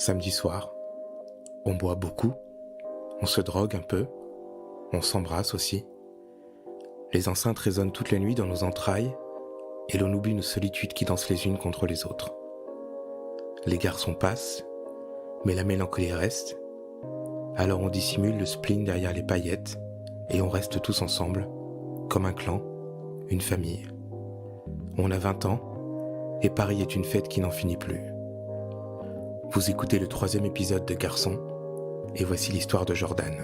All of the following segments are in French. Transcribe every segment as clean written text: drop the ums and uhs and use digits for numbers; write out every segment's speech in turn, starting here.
Samedi soir, on boit beaucoup, on se drogue un peu, on s'embrasse aussi. Les enceintes résonnent toutes les nuits dans nos entrailles et l'on oublie nos solitudes qui dansent les unes contre les autres. Les garçons passent, mais la mélancolie reste. Alors on dissimule le spleen derrière les paillettes et on reste tous ensemble, comme un clan, une famille. On a 20 ans et Paris est une fête qui n'en finit plus. Vous écoutez le 3e épisode de Garçons et voici l'histoire de Jordan.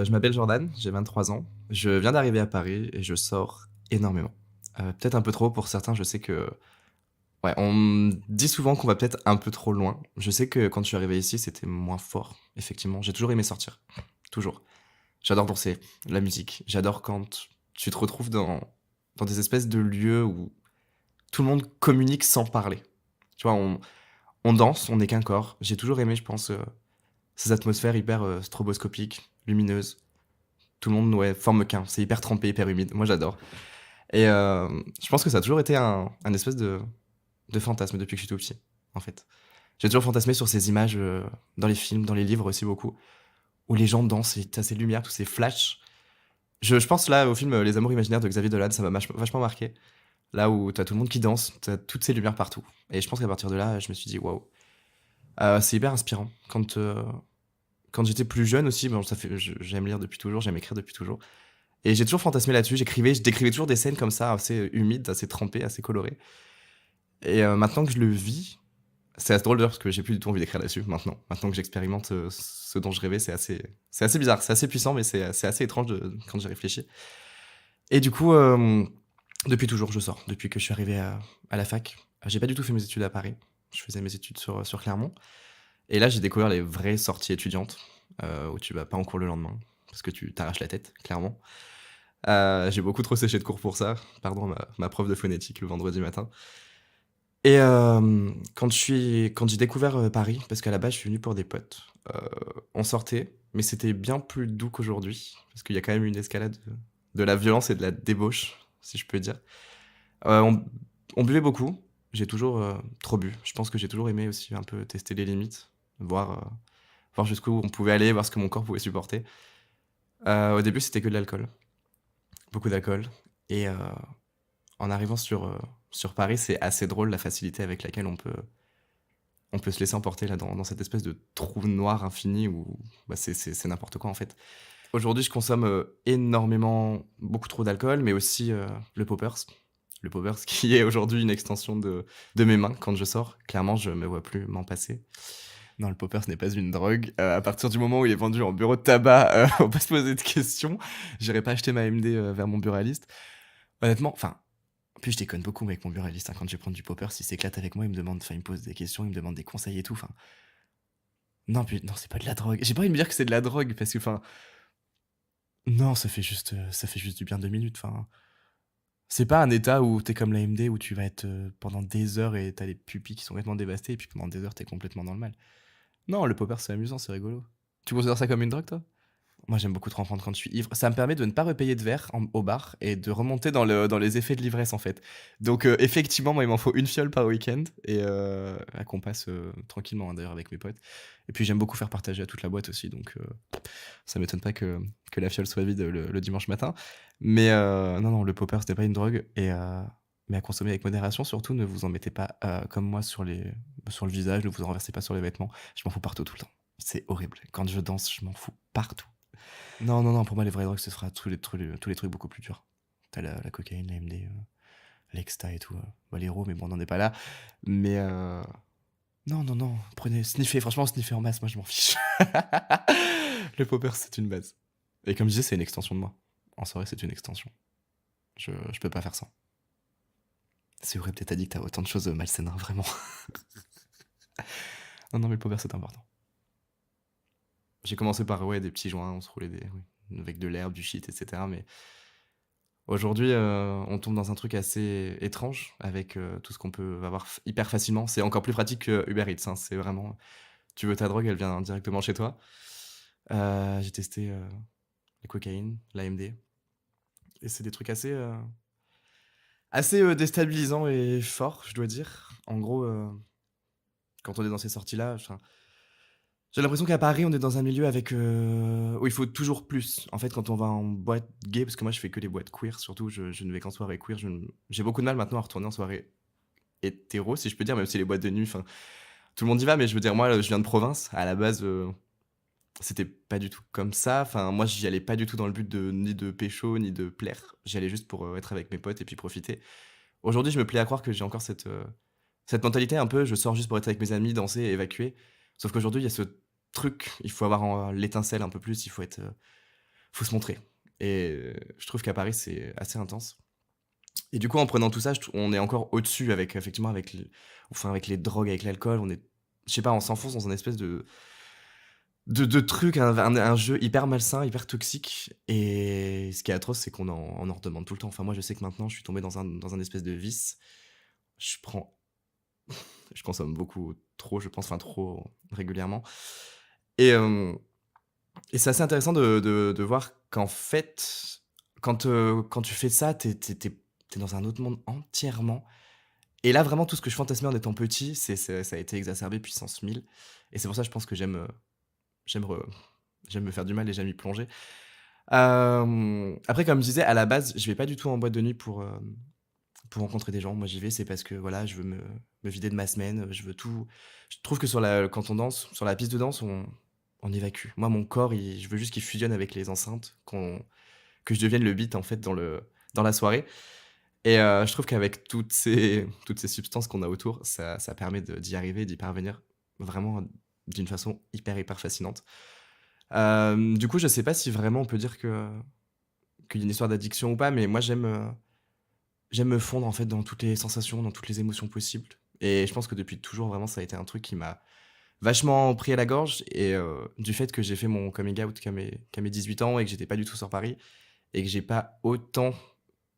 Je m'appelle Jordan, j'ai 23 ans. Je viens d'arriver à Paris et je sors énormément. Peut-être un peu trop pour certains, je sais que... Ouais, on me dit souvent qu'on va peut-être un peu trop loin. Je sais que quand je suis arrivé ici, c'était moins fort, effectivement. J'ai toujours aimé sortir. Toujours. J'adore danser, la musique. J'adore quand tu te retrouves dans des espèces de lieux où tout le monde communique sans parler. Tu vois, on danse, on n'est qu'un corps. J'ai toujours aimé, je pense, ces atmosphères hyper stroboscopiques, lumineuses. Tout le monde forme qu'un. C'est hyper trempé, hyper humide. Moi, j'adore. Et je pense que ça a toujours été un espèce de fantasme depuis que je suis tout petit, en fait. J'ai toujours fantasmé sur ces images dans les films, dans les livres aussi beaucoup, où les gens dansent et t'as ces lumières, tous ces flashs. Je pense là au film Les Amours imaginaires de Xavier Dolan, ça m'a vachement marqué. Là où t'as tout le monde qui danse, t'as toutes ces lumières partout. Et je pense qu'à partir de là, je me suis dit, waouh. C'est hyper inspirant. Quand j'étais plus jeune aussi, bon, j'aime lire depuis toujours, j'aime écrire depuis toujours. Et j'ai toujours fantasmé là-dessus, je décrivais toujours des scènes comme ça, assez humides, assez trempées, assez colorées. Et maintenant que je le vis, c'est assez drôle d'ailleurs parce que j'ai plus du tout envie d'écrire là-dessus maintenant. Maintenant que j'expérimente ce dont je rêvais, c'est assez bizarre, c'est assez puissant, mais c'est assez étrange quand j'y réfléchis. Et du coup, depuis toujours, je sors. Depuis que je suis arrivé à la fac, j'ai pas du tout fait mes études à Paris. Je faisais mes études sur Clermont. Et là, j'ai découvert les vraies sorties étudiantes, où tu vas pas en cours le lendemain, parce que tu t'arraches la tête, clairement. J'ai beaucoup trop séché de cours pour ça. Pardon, ma prof de phonétique le vendredi matin. Et quand j'ai découvert Paris, parce qu'à la base, je suis venu pour des potes, on sortait, mais c'était bien plus doux qu'aujourd'hui, parce qu'il y a quand même une escalade de la violence et de la débauche, si je peux dire. On buvait beaucoup. J'ai toujours trop bu. Je pense que j'ai toujours aimé aussi un peu tester les limites, voir jusqu'où on pouvait aller, voir ce que mon corps pouvait supporter. Au début, c'était que de l'alcool. Beaucoup d'alcool. Et en arrivant sur Paris, c'est assez drôle la facilité avec laquelle on peut se laisser emporter là, dans cette espèce de trou noir infini où c'est n'importe quoi en fait. Aujourd'hui, je consomme énormément, beaucoup trop d'alcool, mais aussi le poppers. Le poppers qui est aujourd'hui une extension de mes mains quand je sors. Clairement, je me vois plus m'en passer. Non, le poppers n'est pas une drogue. À partir du moment où il est vendu en bureau de tabac, on va pas se poser de questions. J'irai pas acheter ma MD vers mon buraliste. Honnêtement, enfin, en plus je déconne beaucoup avec mon buraliste. Quand je vais prendre du poppers, il s'éclate avec moi, il me pose des questions, il me demande des conseils et tout. Enfin, non, non, c'est pas de la drogue. J'ai pas envie de me dire que c'est de la drogue parce que, enfin, non, ça fait juste du bien 2 minutes. Enfin, c'est pas un état où t'es comme la MD où tu vas être pendant des heures et t'as les pupilles qui sont complètement dévastées et puis pendant des heures t'es complètement dans le mal. Non, le popper c'est amusant, c'est rigolo. Tu considères ça comme une drogue, toi? Moi, j'aime beaucoup trop en prendre quand je suis ivre. Ça me permet de ne pas repayer de verre au bar et de remonter dans les effets de l'ivresse, en fait. Donc, effectivement, moi, il m'en faut une fiole par week-end et qu'on passe tranquillement, hein, d'ailleurs, avec mes potes. Et puis, j'aime beaucoup faire partager à toute la boîte aussi, donc ça m'étonne pas que la fiole soit vide le dimanche matin. Mais non, le popper, c'était pas une drogue. Mais à consommer avec modération, surtout, ne vous en mettez pas comme moi sur le visage, ne vous en renversez pas sur les vêtements. Je m'en fous partout tout le temps. C'est horrible. Quand je danse, je m'en fous partout. Non, pour moi, les vraies drogues, ce sera tous les trucs beaucoup plus durs. T'as la cocaïne, la MD, l'exta et tout. L'héro, mais bon, on n'en est pas là. Mais non, sniffez, franchement, sniffez en masse, moi je m'en fiche. Le popper, c'est une base. Et comme je disais, c'est une extension de moi. En soirée, c'est une extension. Je peux pas faire sans. C'est vrai, peut-être addict à autant de choses, malsaines, hein, vraiment. Non, non, mais le poker, c'est important. J'ai commencé par, ouais, des petits joints, on se roulait des oui, avec de l'herbe, du shit et cetera, mais aujourd'hui, on tombe dans un truc assez étrange avec, tout ce qu'on peut avoir hyper facilement. C'est encore plus pratique que Uber Eats, hein. C'est vraiment tu veux ta drogue, elle vient directement chez toi. J'ai testé, la cocaïne, l'AMD et c'est des trucs assez déstabilisants et forts, je dois dire. En gros, quand on est dans ces sorties-là, enfin, j'ai l'impression qu'à Paris, on est dans un milieu avec, où il faut toujours plus. En fait, quand on va en boîte gay, parce que moi je fais que les boîtes queer surtout, je ne vais qu'en soirée queer, j'ai beaucoup de mal maintenant à retourner en soirée hétéro, si je peux dire, même si les boîtes de nuit, enfin, tout le monde y va, mais je veux dire, moi, je viens de province. À la base, c'était pas du tout comme ça. Enfin, moi, j'y allais pas du tout dans le but de ni de pécho, ni de plaire. J'y allais juste pour, être avec mes potes et puis profiter. Aujourd'hui, je me plais à croire que j'ai encore cette mentalité un peu, je sors juste pour être avec mes amis, danser, évacuer. Sauf qu'aujourd'hui, il y a ce truc, il faut avoir l'étincelle un peu plus, il faut être, faut se montrer. Et je trouve qu'à Paris, c'est assez intense. Et du coup, en prenant tout ça, on est encore au-dessus avec, effectivement, avec les drogues, avec l'alcool. Je sais pas, on s'enfonce dans une espèce de truc, un jeu hyper malsain, hyper toxique. Et ce qui est atroce, c'est on en redemande tout le temps. Enfin, moi, je sais que maintenant, je suis tombé dans un espèce de vice. Je prends Je consomme beaucoup trop, je pense, enfin trop régulièrement. Et, et c'est assez intéressant de voir qu'en fait, quand tu fais ça, t'es dans un autre monde entièrement. Et là, vraiment, tout ce que je fantasmais en étant petit, ça a été exacerbé puissance 1000. Et c'est pour ça, je pense que j'aime, re- j'aime me faire du mal et j'aime y plonger. Après, comme je disais, à la base, je vais pas du tout en boîte de nuit pour rencontrer des gens. Moi, j'y vais, c'est parce que voilà, je veux me vider de ma semaine. Je veux tout. Je trouve que quand on danse, sur la piste de danse, on évacue. Moi, mon corps, je veux juste qu'il fusionne avec les enceintes, que je devienne le beat en fait dans la soirée. Et je trouve qu'avec toutes ces substances qu'on a autour, ça permet d'y arriver, d'y parvenir vraiment d'une façon hyper fascinante. Du coup, je sais pas si vraiment on peut dire qu'il y a une histoire d'addiction ou pas, mais moi j'aime me fondre en fait dans toutes les sensations, dans toutes les émotions possibles. Et je pense que depuis toujours, vraiment, ça a été un truc qui m'a vachement pris à la gorge. Et du fait que j'ai fait mon coming out qu'à mes 18 ans et que j'étais pas du tout sur Paris et que j'ai pas autant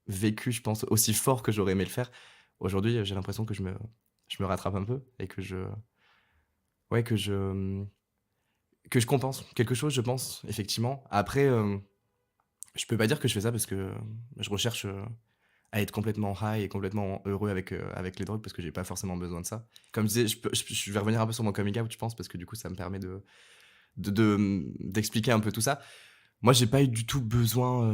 vécu, je pense, aussi fort que j'aurais aimé le faire, aujourd'hui, j'ai l'impression que je me rattrape un peu et ouais, que je compense quelque chose, je pense, effectivement. Après, je peux pas dire que je fais ça parce que je recherche à être complètement high et complètement heureux avec les drogues parce que j'ai pas forcément besoin de ça. Comme je disais, je vais revenir un peu sur mon coming out, je pense, parce que du coup, ça me permet d'expliquer un peu tout ça. Moi, j'ai pas eu du tout besoin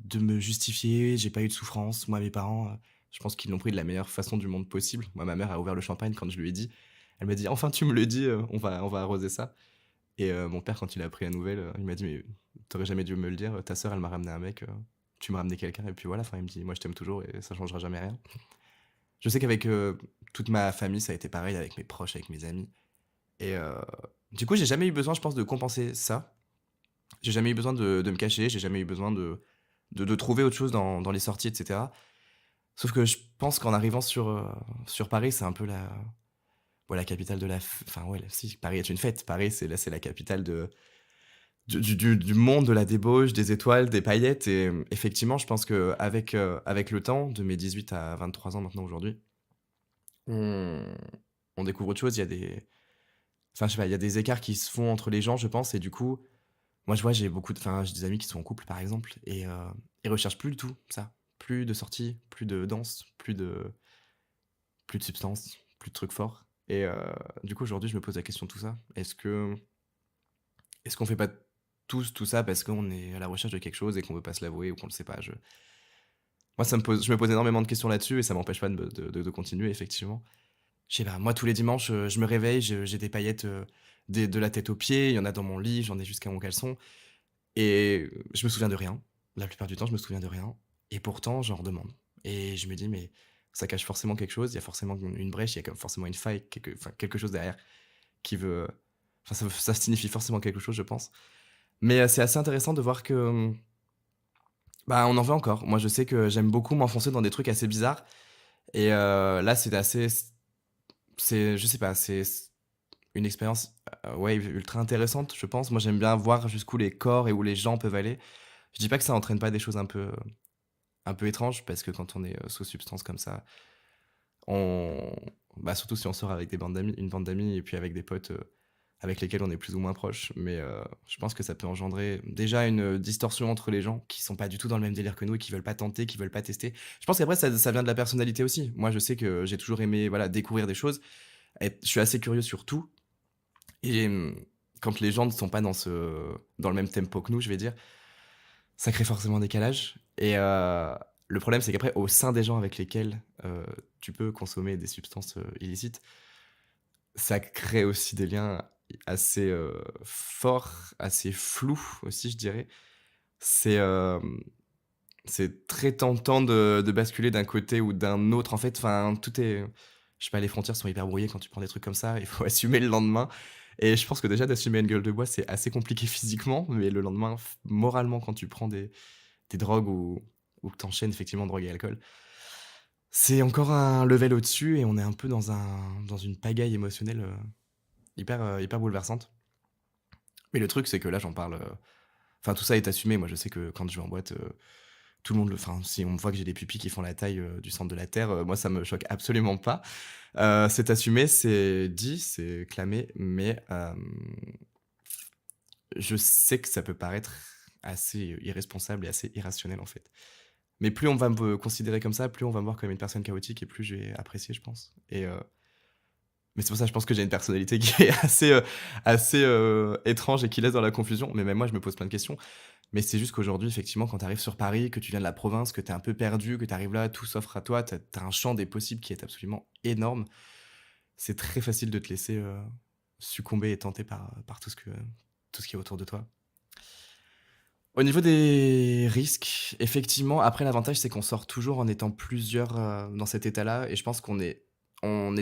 de me justifier, j'ai pas eu de souffrance. Moi, mes parents, je pense qu'ils l'ont pris de la meilleure façon du monde possible. Moi, ma mère a ouvert le champagne quand je lui ai dit. Elle m'a dit, enfin, tu me le dis, on va arroser ça. Et mon père, quand il a appris la nouvelle, il m'a dit, mais t'aurais jamais dû me le dire, ta sœur, elle m'a ramené un mec, tu m'as ramené quelqu'un, et puis voilà, enfin, il me dit, moi je t'aime toujours et ça changera jamais rien. Je sais qu'avec toute ma famille, ça a été pareil, avec mes proches, avec mes amis. Et du coup, j'ai jamais eu besoin, je pense, de compenser ça. J'ai jamais eu besoin de me cacher, j'ai jamais eu besoin de trouver autre chose dans les sorties, etc. Sauf que je pense qu'en arrivant sur Paris, c'est un peu la capitale de Enfin, ouais, si, Paris est une fête. Paris, c'est la capitale du monde, de la débauche, des étoiles, des paillettes. Et effectivement, je pense qu'avec le temps, de mes 18 à 23 ans maintenant aujourd'hui, on, on découvre autre chose. Enfin, je sais pas, il y a des écarts qui se font entre les gens, je pense. Et du coup, moi, je vois, j'ai des amis qui sont en couple, par exemple, et ils recherchent plus du tout ça. Plus de sorties, plus de danse, plus de substances, plus de trucs forts. Et du coup, aujourd'hui, je me pose la question de tout ça. Est-ce qu'on fait pas tous tout ça parce qu'on est à la recherche de quelque chose et qu'on veut pas se l'avouer ou qu'on le sait pas? Moi, je me pose énormément de questions là-dessus et ça m'empêche pas de continuer, effectivement. Je sais pas, moi, tous les dimanches, je me réveille, j'ai des paillettes de la tête aux pieds, il y en a dans mon lit, j'en ai jusqu'à mon caleçon. Et je me souviens de rien. La plupart du temps, je me souviens de rien. Et pourtant, j'en redemande. Et je me dis, mais ça cache forcément quelque chose, il y a forcément une brèche, il y a comme forcément une faille, enfin, quelque chose derrière qui veut. Enfin, ça signifie forcément quelque chose, je pense. Mais c'est assez intéressant de voir que bah, on en veut encore. Moi, je sais que j'aime beaucoup m'enfoncer dans des trucs assez bizarres Et là, c'était assez c'est je sais pas, c'est une expérience, ouais, ultra intéressante, je pense. Moi, j'aime bien voir jusqu'où les corps et où les gens peuvent aller. Je dis pas que ça entraîne pas des choses un peu étranges parce que quand on est, sous substance comme ça, on bah, surtout si on sort avec des bandes d'amis une bande d'amis et puis avec des potes, avec lesquels on est plus ou moins proches, mais je pense que ça peut engendrer déjà une, distorsion entre les gens qui sont pas du tout dans le même délire que nous et qui veulent pas tenter, qui veulent pas tester. Je pense qu'après ça vient de la personnalité aussi. Moi, je sais que j'ai toujours aimé, voilà, découvrir des choses et je suis assez curieux sur tout et quand les gens ne sont pas dans le même tempo que nous, je vais dire, ça crée forcément un décalage et le problème, c'est qu'après au sein des gens avec lesquels, tu peux consommer des substances, illicites, ça crée aussi des liens assez, forts, assez flous aussi, je dirais. C'est, c'est très tentant de basculer d'un côté ou d'un autre. En fait, enfin, tout est je sais pas, les frontières sont hyper brouillées quand tu prends des trucs comme ça. Il faut assumer le lendemain et je pense que déjà d'assumer une gueule de bois, c'est assez compliqué physiquement, mais le lendemain, f moralement, quand tu prends des drogues ou que tu enchaînes effectivement drogue et alcool, c'est encore un level au-dessus et on est un peu dans une pagaille émotionnelle, hyper bouleversante. Mais le truc, c'est que là, j'en parle, enfin, tout ça est assumé. Moi, je sais que quand je vais en boîte, tout le monde le enfin, si on me voit que j'ai des pupilles qui font la taille, du centre de la terre, moi, ça me choque absolument pas. C'est assumé, c'est dit, c'est clamé, mais je sais que ça peut paraître assez irresponsable et assez irrationnel, en fait. Mais plus on va me considérer comme ça, plus on va me voir comme une personne chaotique et plus je vais apprécier, je pense et mais c'est pour ça, je pense que j'ai une personnalité qui est assez, étrange et qui laisse dans la confusion. Mais même moi, je me pose plein de questions. Mais c'est juste qu'aujourd'hui, effectivement, quand tu arrives sur Paris, que tu viens de la province, que tu es un peu perdu, que tu arrives là, tout s'offre à toi, tu as un champ des possibles qui est absolument énorme. C'est très facile de te laisser, succomber et tenter par tout ce qui est autour de toi. Au niveau des risques, effectivement, après l'avantage, c'est qu'on sort toujours en étant plusieurs, dans cet état-là et je pense qu'on est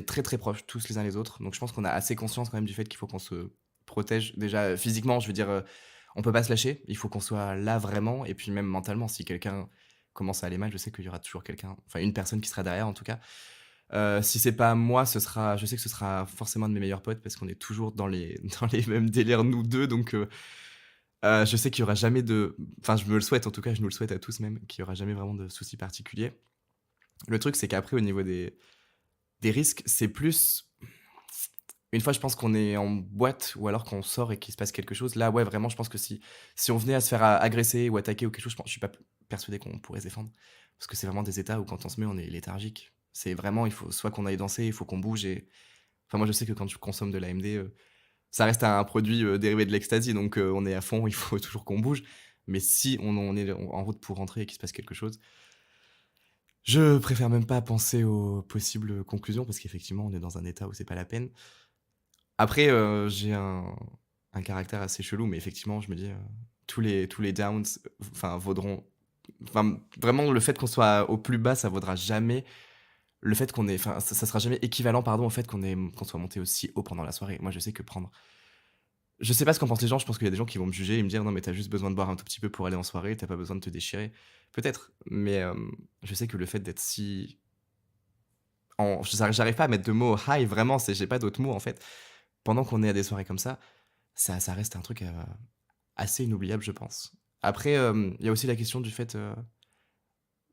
très, très proches tous les uns les autres. Donc je pense qu'on a assez conscience quand même du fait qu'il faut qu'on se protège. Déjà, physiquement, je veux dire, on peut pas se lâcher. Il faut qu'on soit là vraiment et puis même mentalement, si quelqu'un commence à aller mal, je sais qu'il y aura toujours quelqu'un, enfin une personne qui sera derrière en tout cas. Si c'est pas moi, je sais que ce sera forcément un de mes meilleurs potes parce qu'on est toujours dans les dans les mêmes délires nous 2 donc je sais qu'il y aura jamais de enfin, je me le souhaite en tout cas, je nous le souhaite à tous même, qu'il y aura jamais vraiment de soucis particuliers. Le truc, c'est qu'après au niveau des risques, c'est plus une fois je pense qu'on est en boîte ou alors qu'on sort et qu'il se passe quelque chose, là, ouais, vraiment, je pense que si on venait à se faire a agresser ou attaquer ou quelque chose, je suis pas persuadé qu'on pourrait se défendre. Parce que c'est vraiment des états où quand on se met, on est léthargique. C'est vraiment il faut soit qu'on aille danser, il faut qu'on bouge et enfin, moi, je sais que quand je consomme de l'AMD, ça reste un produit, dérivé de l'ecstasy, donc on est à fond, il faut toujours qu'on bouge. Mais si on est en route pour rentrer et qu'il se passe quelque chose, je préfère même pas penser aux possibles conclusions parce qu'effectivement, on est dans un état où c'est pas la peine. Après, j'ai un caractère assez chelou, mais effectivement, je me dis, tous les downs, enfin, vaudront enfin, vraiment, le fait qu'on soit au plus bas, ça vaudra jamais le fait qu'on ait enfin, ça sera jamais équivalent, pardon, au fait qu'on soit monté aussi haut pendant la soirée. Moi, je sais que prendre je sais pas ce qu'en pensent les gens, je pense qu'il y a des gens qui vont me juger et me dire: «Non, mais t'as juste besoin de boire un tout petit peu pour aller en soirée, t'as pas besoin de te déchirer». Peut-être, mais je sais que le fait d'être si j'arrive pas à mettre de mots high, vraiment, j'ai pas d'autres mots, en fait. Pendant qu'on est à des soirées comme ça reste un truc, assez inoubliable, je pense. Après, il y a aussi la question du fait,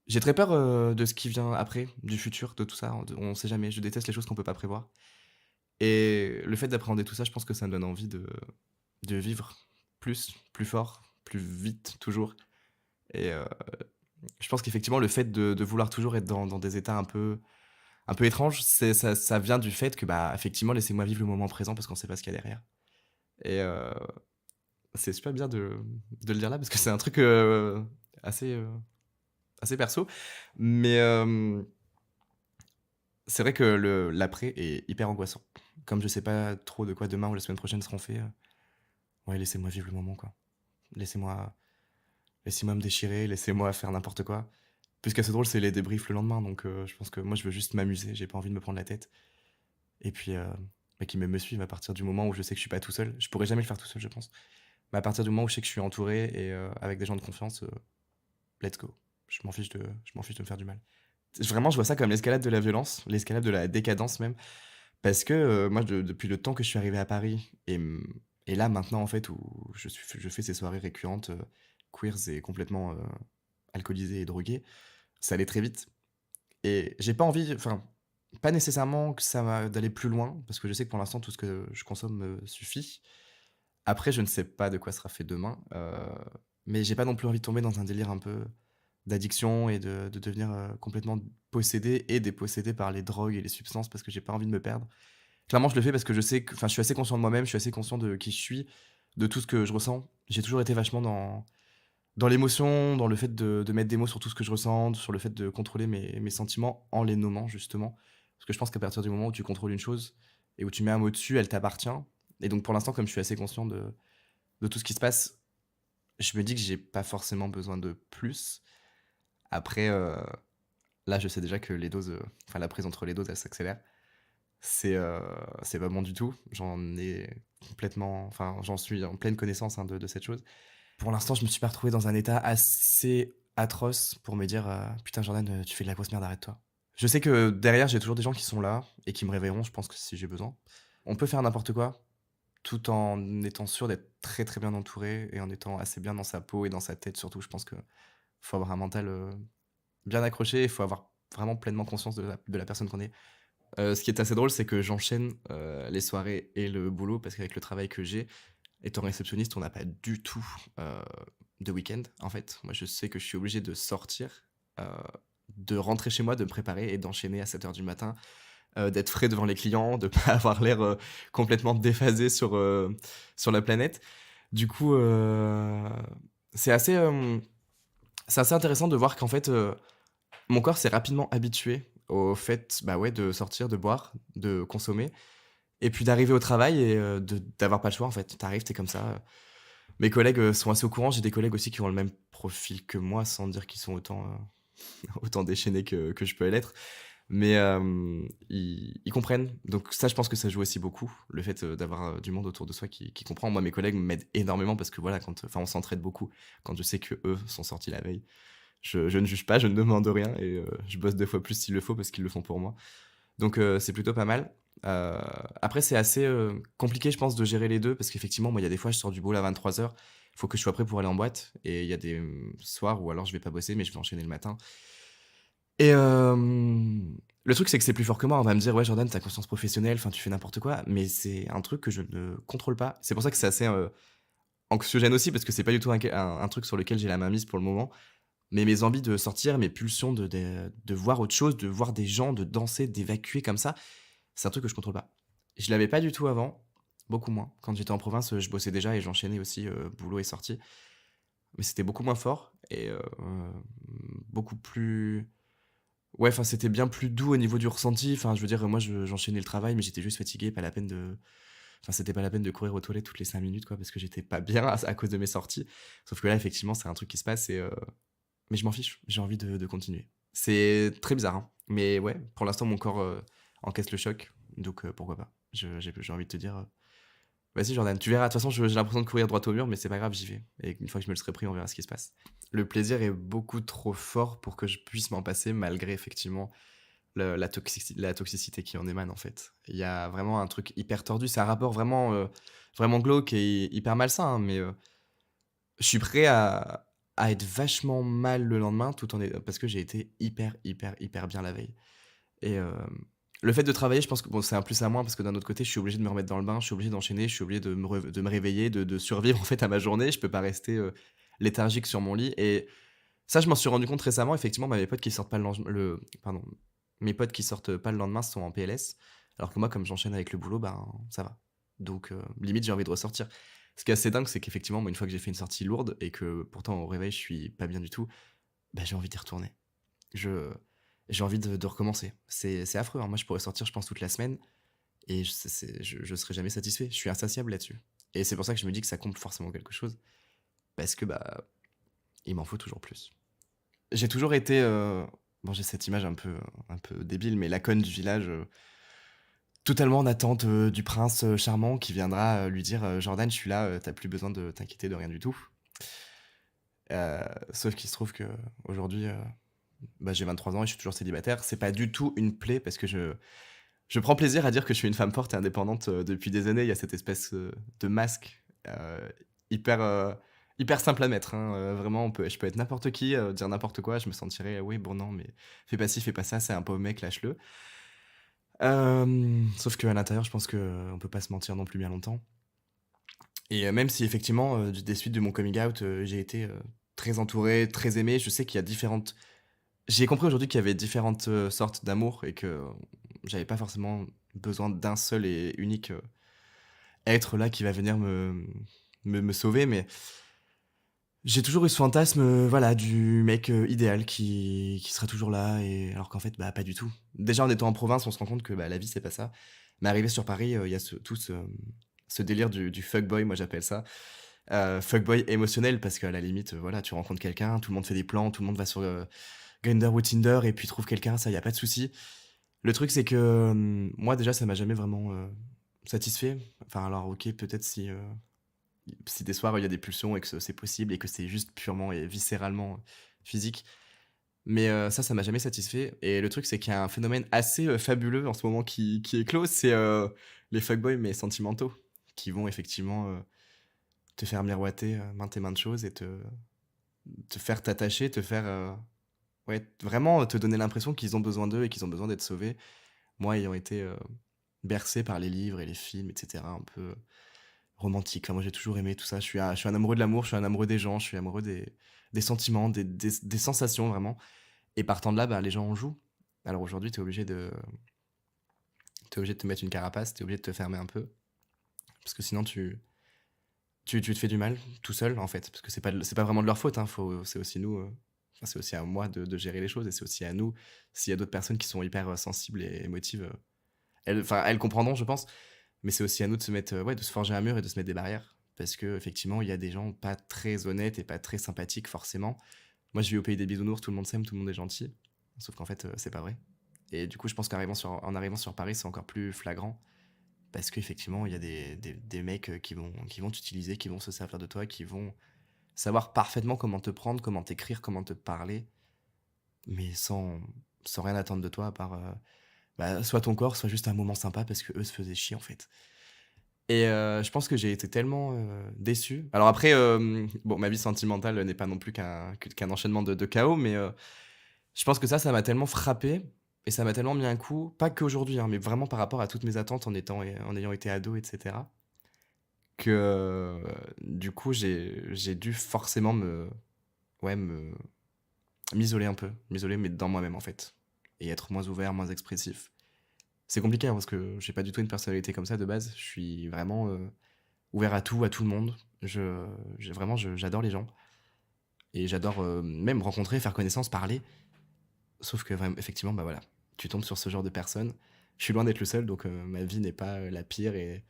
j'ai très peur, de ce qui vient après, du futur, de tout ça, on sait jamais. Je déteste les choses qu'on peut pas prévoir et le fait d'appréhender tout ça, je pense que ça me donne envie de vivre plus, plus fort, plus vite, toujours et je pense qu'effectivement le fait de vouloir toujours être dans des états un peu étranges, ça vient du fait que, bah, effectivement, laissez-moi vivre le moment présent parce qu'on sait pas ce qu'il y a derrière et c'est super bien de le dire là parce que c'est un truc, assez, assez perso mais c'est vrai que l'après est hyper angoissant. Comme je sais pas trop de quoi demain ou la semaine prochaine seront faits, ouais, laissez-moi vivre le moment, quoi. Laissez-moi Laissez-moi me déchirer, laissez-moi faire n'importe quoi. Puis ce qui est assez drôle, c'est les débriefs le lendemain, donc je pense que moi, je veux juste m'amuser, j'ai pas envie de me prendre la tête et puis, bah, qu'ils me suivent à partir du moment où je sais que je suis pas tout seul. Je pourrais jamais le faire tout seul, je pense. Mais à partir du moment où je sais que je suis entouré et avec des gens de confiance, let's go. Je m'en fiche de me faire du mal. Vraiment, je vois ça comme l'escalade de la violence, l'escalade de la décadence même. Parce que, moi, depuis le temps que je suis arrivé à Paris et là, maintenant, en fait, où je fais ces soirées récurrentes, queers et complètement, alcoolisé et drogué, ça allait très vite et j'ai pas envie, enfin, pas nécessairement que ça va d'aller plus loin, parce que je sais que pour l'instant, tout ce que je consomme me suffit. Après, je ne sais pas de quoi sera fait demain, mais j'ai pas non plus envie de tomber dans un délire un peu d'addiction et de devenir, complètement possédé et dépossédé par les drogues et les substances parce que j'ai pas envie de me perdre. Clairement, je le fais parce que je sais que enfin, je suis assez conscient de moi-même, je suis assez conscient de qui je suis, de tout ce que je ressens. J'ai toujours été vachement dans l'émotion, dans le fait de mettre des mots sur tout ce que je ressens, sur le fait de contrôler mes sentiments en les nommant justement. Parce que je pense qu'à partir du moment où tu contrôles une chose et où tu mets un mot dessus, elle t'appartient. Et donc pour l'instant, comme je suis assez conscient de tout ce qui se passe, je me dis que j'ai pas forcément besoin de plus. Après, là, je sais déjà que les doses, enfin la prise entre les doses, elle s'accélère. C'est pas bon du tout. J'en ai complètement, enfin, j'en suis en pleine connaissance hein, de cette chose. Pour l'instant, je me suis pas retrouvé dans un état assez atroce pour me dire putain, Jordan, tu fais de la grosse merde, arrête-toi. Je sais que derrière, j'ai toujours des gens qui sont là et qui me réveilleront, je pense que si j'ai besoin. On peut faire n'importe quoi tout en étant sûr d'être très très bien entouré et en étant assez bien dans sa peau et dans sa tête surtout. Je pense que faut avoir un mental bien accroché, il faut avoir vraiment pleinement conscience de la personne qu'on est. Ce qui est assez drôle, c'est que j'enchaîne, les soirées et le boulot parce qu'avec le travail que j'ai, étant réceptionniste, on n'a pas du tout, heu, de week-end, en fait. Moi, je sais que je suis obligé de sortir, heu, de rentrer chez moi, de me préparer et d'enchaîner à 7 heures du matin, d'être frais devant les clients, de pas avoir l'air, complètement déphasé sur la planète. Du coup, c'est assez, c'est assez intéressant de voir qu'en fait, mon corps s'est rapidement habitué au fait, bah, ouais, de sortir, de boire, de consommer et puis d'arriver au travail et de d'avoir pas le choix, en fait. Tu arrives, tu comme ça, mes collègues, sont assez au courant. J'ai des collègues aussi qui ont le même profil que moi, sans dire qu'ils sont autant, autant déchaînés que je peux l'être. Mais ils comprennent. Donc ça, je pense que ça joue aussi beaucoup, le fait, d'avoir, du monde autour de soi qui comprend. Moi, mes collègues m'aident énormément parce que voilà, quand enfin, on s'entraide beaucoup. Quand je sais qu'eux sont sortis la veille, je ne juge pas, je ne demande rien et je bosse 2 fois plus s'il le faut parce qu'ils le font pour moi. Donc c'est plutôt pas mal. Heu, Après c'est assez, compliqué je pense de gérer les 2 parce qu'effectivement moi il y a des fois je sors du boulot à 23h, il faut que je sois prêt pour aller en boîte et il y a des, soirs où alors je vais pas bosser mais je vais enchaîner le matin et le truc c'est que c'est plus fort que moi. On va me dire: «Ouais Jordan, tu conscience professionnelle, enfin tu fais n'importe quoi», mais c'est un truc que je ne contrôle pas. C'est pour ça que c'est assez, anxiogène aussi parce que c'est pas du tout un truc sur lequel j'ai la main mise pour le moment. Mais mes envies de sortir, mes pulsions de voir autre chose, de voir des gens, de danser, d'évacuer comme ça, c'est un truc que je contrôle pas. Je l'avais pas du tout avant, beaucoup moins. Quand j'étais en province, je bossais déjà et j'enchaînais aussi, boulot et sorties. Mais c'était beaucoup moins fort et beaucoup plus ouais, enfin, c'était bien plus doux au niveau du ressenti. Enfin, je veux dire, moi, j'enchaînais le travail, mais j'étais juste fatigué, pas la peine de enfin, c'était pas la peine de courir aux toilettes toutes les 5 minutes, quoi, parce que j'étais pas bien à cause de mes sorties. Sauf que là, effectivement, c'est un truc qui se passe et mais je m'en fiche, j'ai envie de continuer. C'est très bizarre, hein, mais ouais, pour l'instant, mon corps, encaisse le choc, donc pourquoi pas? J'ai envie de te dire, vas-y Jordan, tu verras, de toute façon, j'ai l'impression de courir droit au mur, mais c'est pas grave, j'y vais et une fois que je me le serai pris, on verra ce qui se passe. Le plaisir est beaucoup trop fort pour que je puisse m'en passer malgré effectivement la toxicité qui en émane, en fait. Il y a vraiment un truc hyper tordu, c'est un rapport vraiment, vraiment glauque et hyper malsain, hein, mais je suis prêt à être vachement mal le lendemain tout en é parce que j'ai été hyper, hyper, hyper bien la veille et le fait de travailler, je pense que bon, c'est un plus à moins parce que d'un autre côté, je suis obligé de me remettre dans le bain, je suis obligé d'enchaîner, je suis obligé de me réveiller, de survivre, en fait, à ma journée. Je peux pas rester, léthargique sur mon lit et ça, je m'en suis rendu compte récemment. Effectivement, bah, mes potes qui sortent pas pardon, mes potes qui sortent pas le lendemain sont en PLS, alors que moi, comme j'enchaîne avec le boulot, ben, ça va. Donc limite, j'ai envie de ressortir. Ce qui est assez dingue, c'est qu'effectivement, moi, une fois que j'ai fait une sortie lourde et que pourtant au réveil, je suis pas bien du tout, bah, j'ai envie d'y retourner. Je j'ai envie de recommencer. C'est affreux, hein. Moi, je pourrais sortir, je pense, toute la semaine et je serai jamais satisfait. Je suis insatiable là-dessus et c'est pour ça que je me dis que ça compte forcément quelque chose parce que, bah, il m'en faut toujours plus. J'ai toujours été, bon, j'ai cette image un peu débile, mais la conne du village, totalement en attente, du prince, charmant qui viendra, lui dire, «Jordan, je suis là, tu plus besoin de t'inquiéter de rien du tout». Sauf qu'il se trouve qu'aujourd'hui, bah, j'ai 23 ans et je suis toujours célibataire. C'est pas du tout une plaie parce que je prends plaisir à dire que je suis une femme forte et indépendante, depuis des années. Il y a cette espèce, de masque, hyper, hyper simple à mettre, hein, vraiment je peux être n'importe qui, dire n'importe quoi, je me sentirais: «Oui, bon, non, mais fais pas ci, fais pas ça, c'est un pauvre mec, lâche-le». Sauf qu'à l'intérieur, je pense qu'on peut pas se mentir non plus bien longtemps et même si effectivement, des suites de mon coming out, j'ai été, très entouré, très aimé, je sais qu'il y a différentes j'ai compris aujourd'hui qu'il y avait différentes, sortes d'amour et que j'avais pas forcément besoin d'un seul et unique, être là qui va venir me sauver, mais j'ai toujours eu ce fantasme, voilà, du mec, idéal qui sera toujours là et alors qu'en fait, bah, pas du tout. Déjà, en étant en province, on se rend compte que, bah, la vie, c'est pas ça. Mais arrivé sur Paris, il y a ce délire du fuckboy, moi j'appelle ça. Fuckboy émotionnel parce qu'à la limite, voilà, tu rencontres quelqu'un, tout le monde fait des plans, tout le monde va sur, Grindr ou Tinder et puis trouve quelqu'un, ça, y a pas de souci. Le truc, c'est que, moi déjà, ça m'a jamais vraiment, satisfait. Enfin alors OK, peut-être si des soirs, il y a des pulsions et que c'est possible et que c'est juste purement et viscéralement physique. Mais ça m'a jamais satisfait et le truc, c'est qu'il y a un phénomène assez, fabuleux en ce moment qui éclose, c'est, les fuckboys mais sentimentaux, qui vont effectivement, te faire miroiter, maintes et maintes choses et te faire t'attacher, te faire, ouais, vraiment te donner l'impression qu'ils ont besoin d'eux et qu'ils ont besoin d'être sauvés. Moi ayant été, bercé par les livres et les films et cetera, un peu romantique. Enfin, moi, j'ai toujours aimé tout ça. Je suis un amoureux de l'amour, je suis un amoureux des gens, je suis amoureux des sentiments, des sensations vraiment. Et partant de là, bah, les gens en jouent. Alors aujourd'hui, t'es obligé de te mettre une carapace, t'es obligé de te fermer un peu. Parce que sinon, tu te fais du mal tout seul, en fait. Parce que c'est pas vraiment de leur faute, hein. C'est aussi nous, enfin, c'est aussi à moi de gérer les choses. Et c'est aussi à nous, s'il y a d'autres personnes qui sont hyper sensibles et émotives, elles comprendront, je pense. Mais c'est aussi à nous de se mettre, ouais, de se forger un mur et de se mettre des barrières. Parce que effectivement, il y a des gens pas très honnêtes et pas très sympathiques forcément. Moi, je vis au pays des bisounours, tout le monde s'aime, tout le monde est gentil. Sauf qu'en fait, c'est pas vrai. Et du coup, je pense en arrivant sur Paris, c'est encore plus flagrant. Parce qu'effectivement, il y a des mecs qui vont t'utiliser, qui vont se servir de toi, qui vont savoir parfaitement comment te prendre, comment t'écrire, comment te parler, mais sans rien attendre de toi à part, bah, soit ton corps, soit juste un moment sympa parce que eux se faisaient chier en fait. Et je pense que j'ai été tellement, déçu. Alors après, bon, ma vie sentimentale n'est pas non plus qu'un enchaînement de chaos, mais je pense que ça m'a tellement frappé et ça m'a tellement mis un coup, pas qu'aujourd'hui, hein, mais vraiment par rapport à toutes mes attentes en ayant été ado et cetera, que, du coup, j'ai dû forcément ouais, m'isoler un peu, m'isoler, mais dans moi-même, en fait, et être moins ouvert, moins expressif. C'est compliqué, hein, parce que j'ai pas du tout une personnalité comme ça de base. Je suis vraiment, ouvert à tout le monde. J'adore les gens et j'adore, même rencontrer, faire connaissance, parler. Sauf que vraiment effectivement, bah, voilà, tu tombes sur ce genre de personnes. Je suis loin d'être le seul, donc ma vie n'est pas, la pire et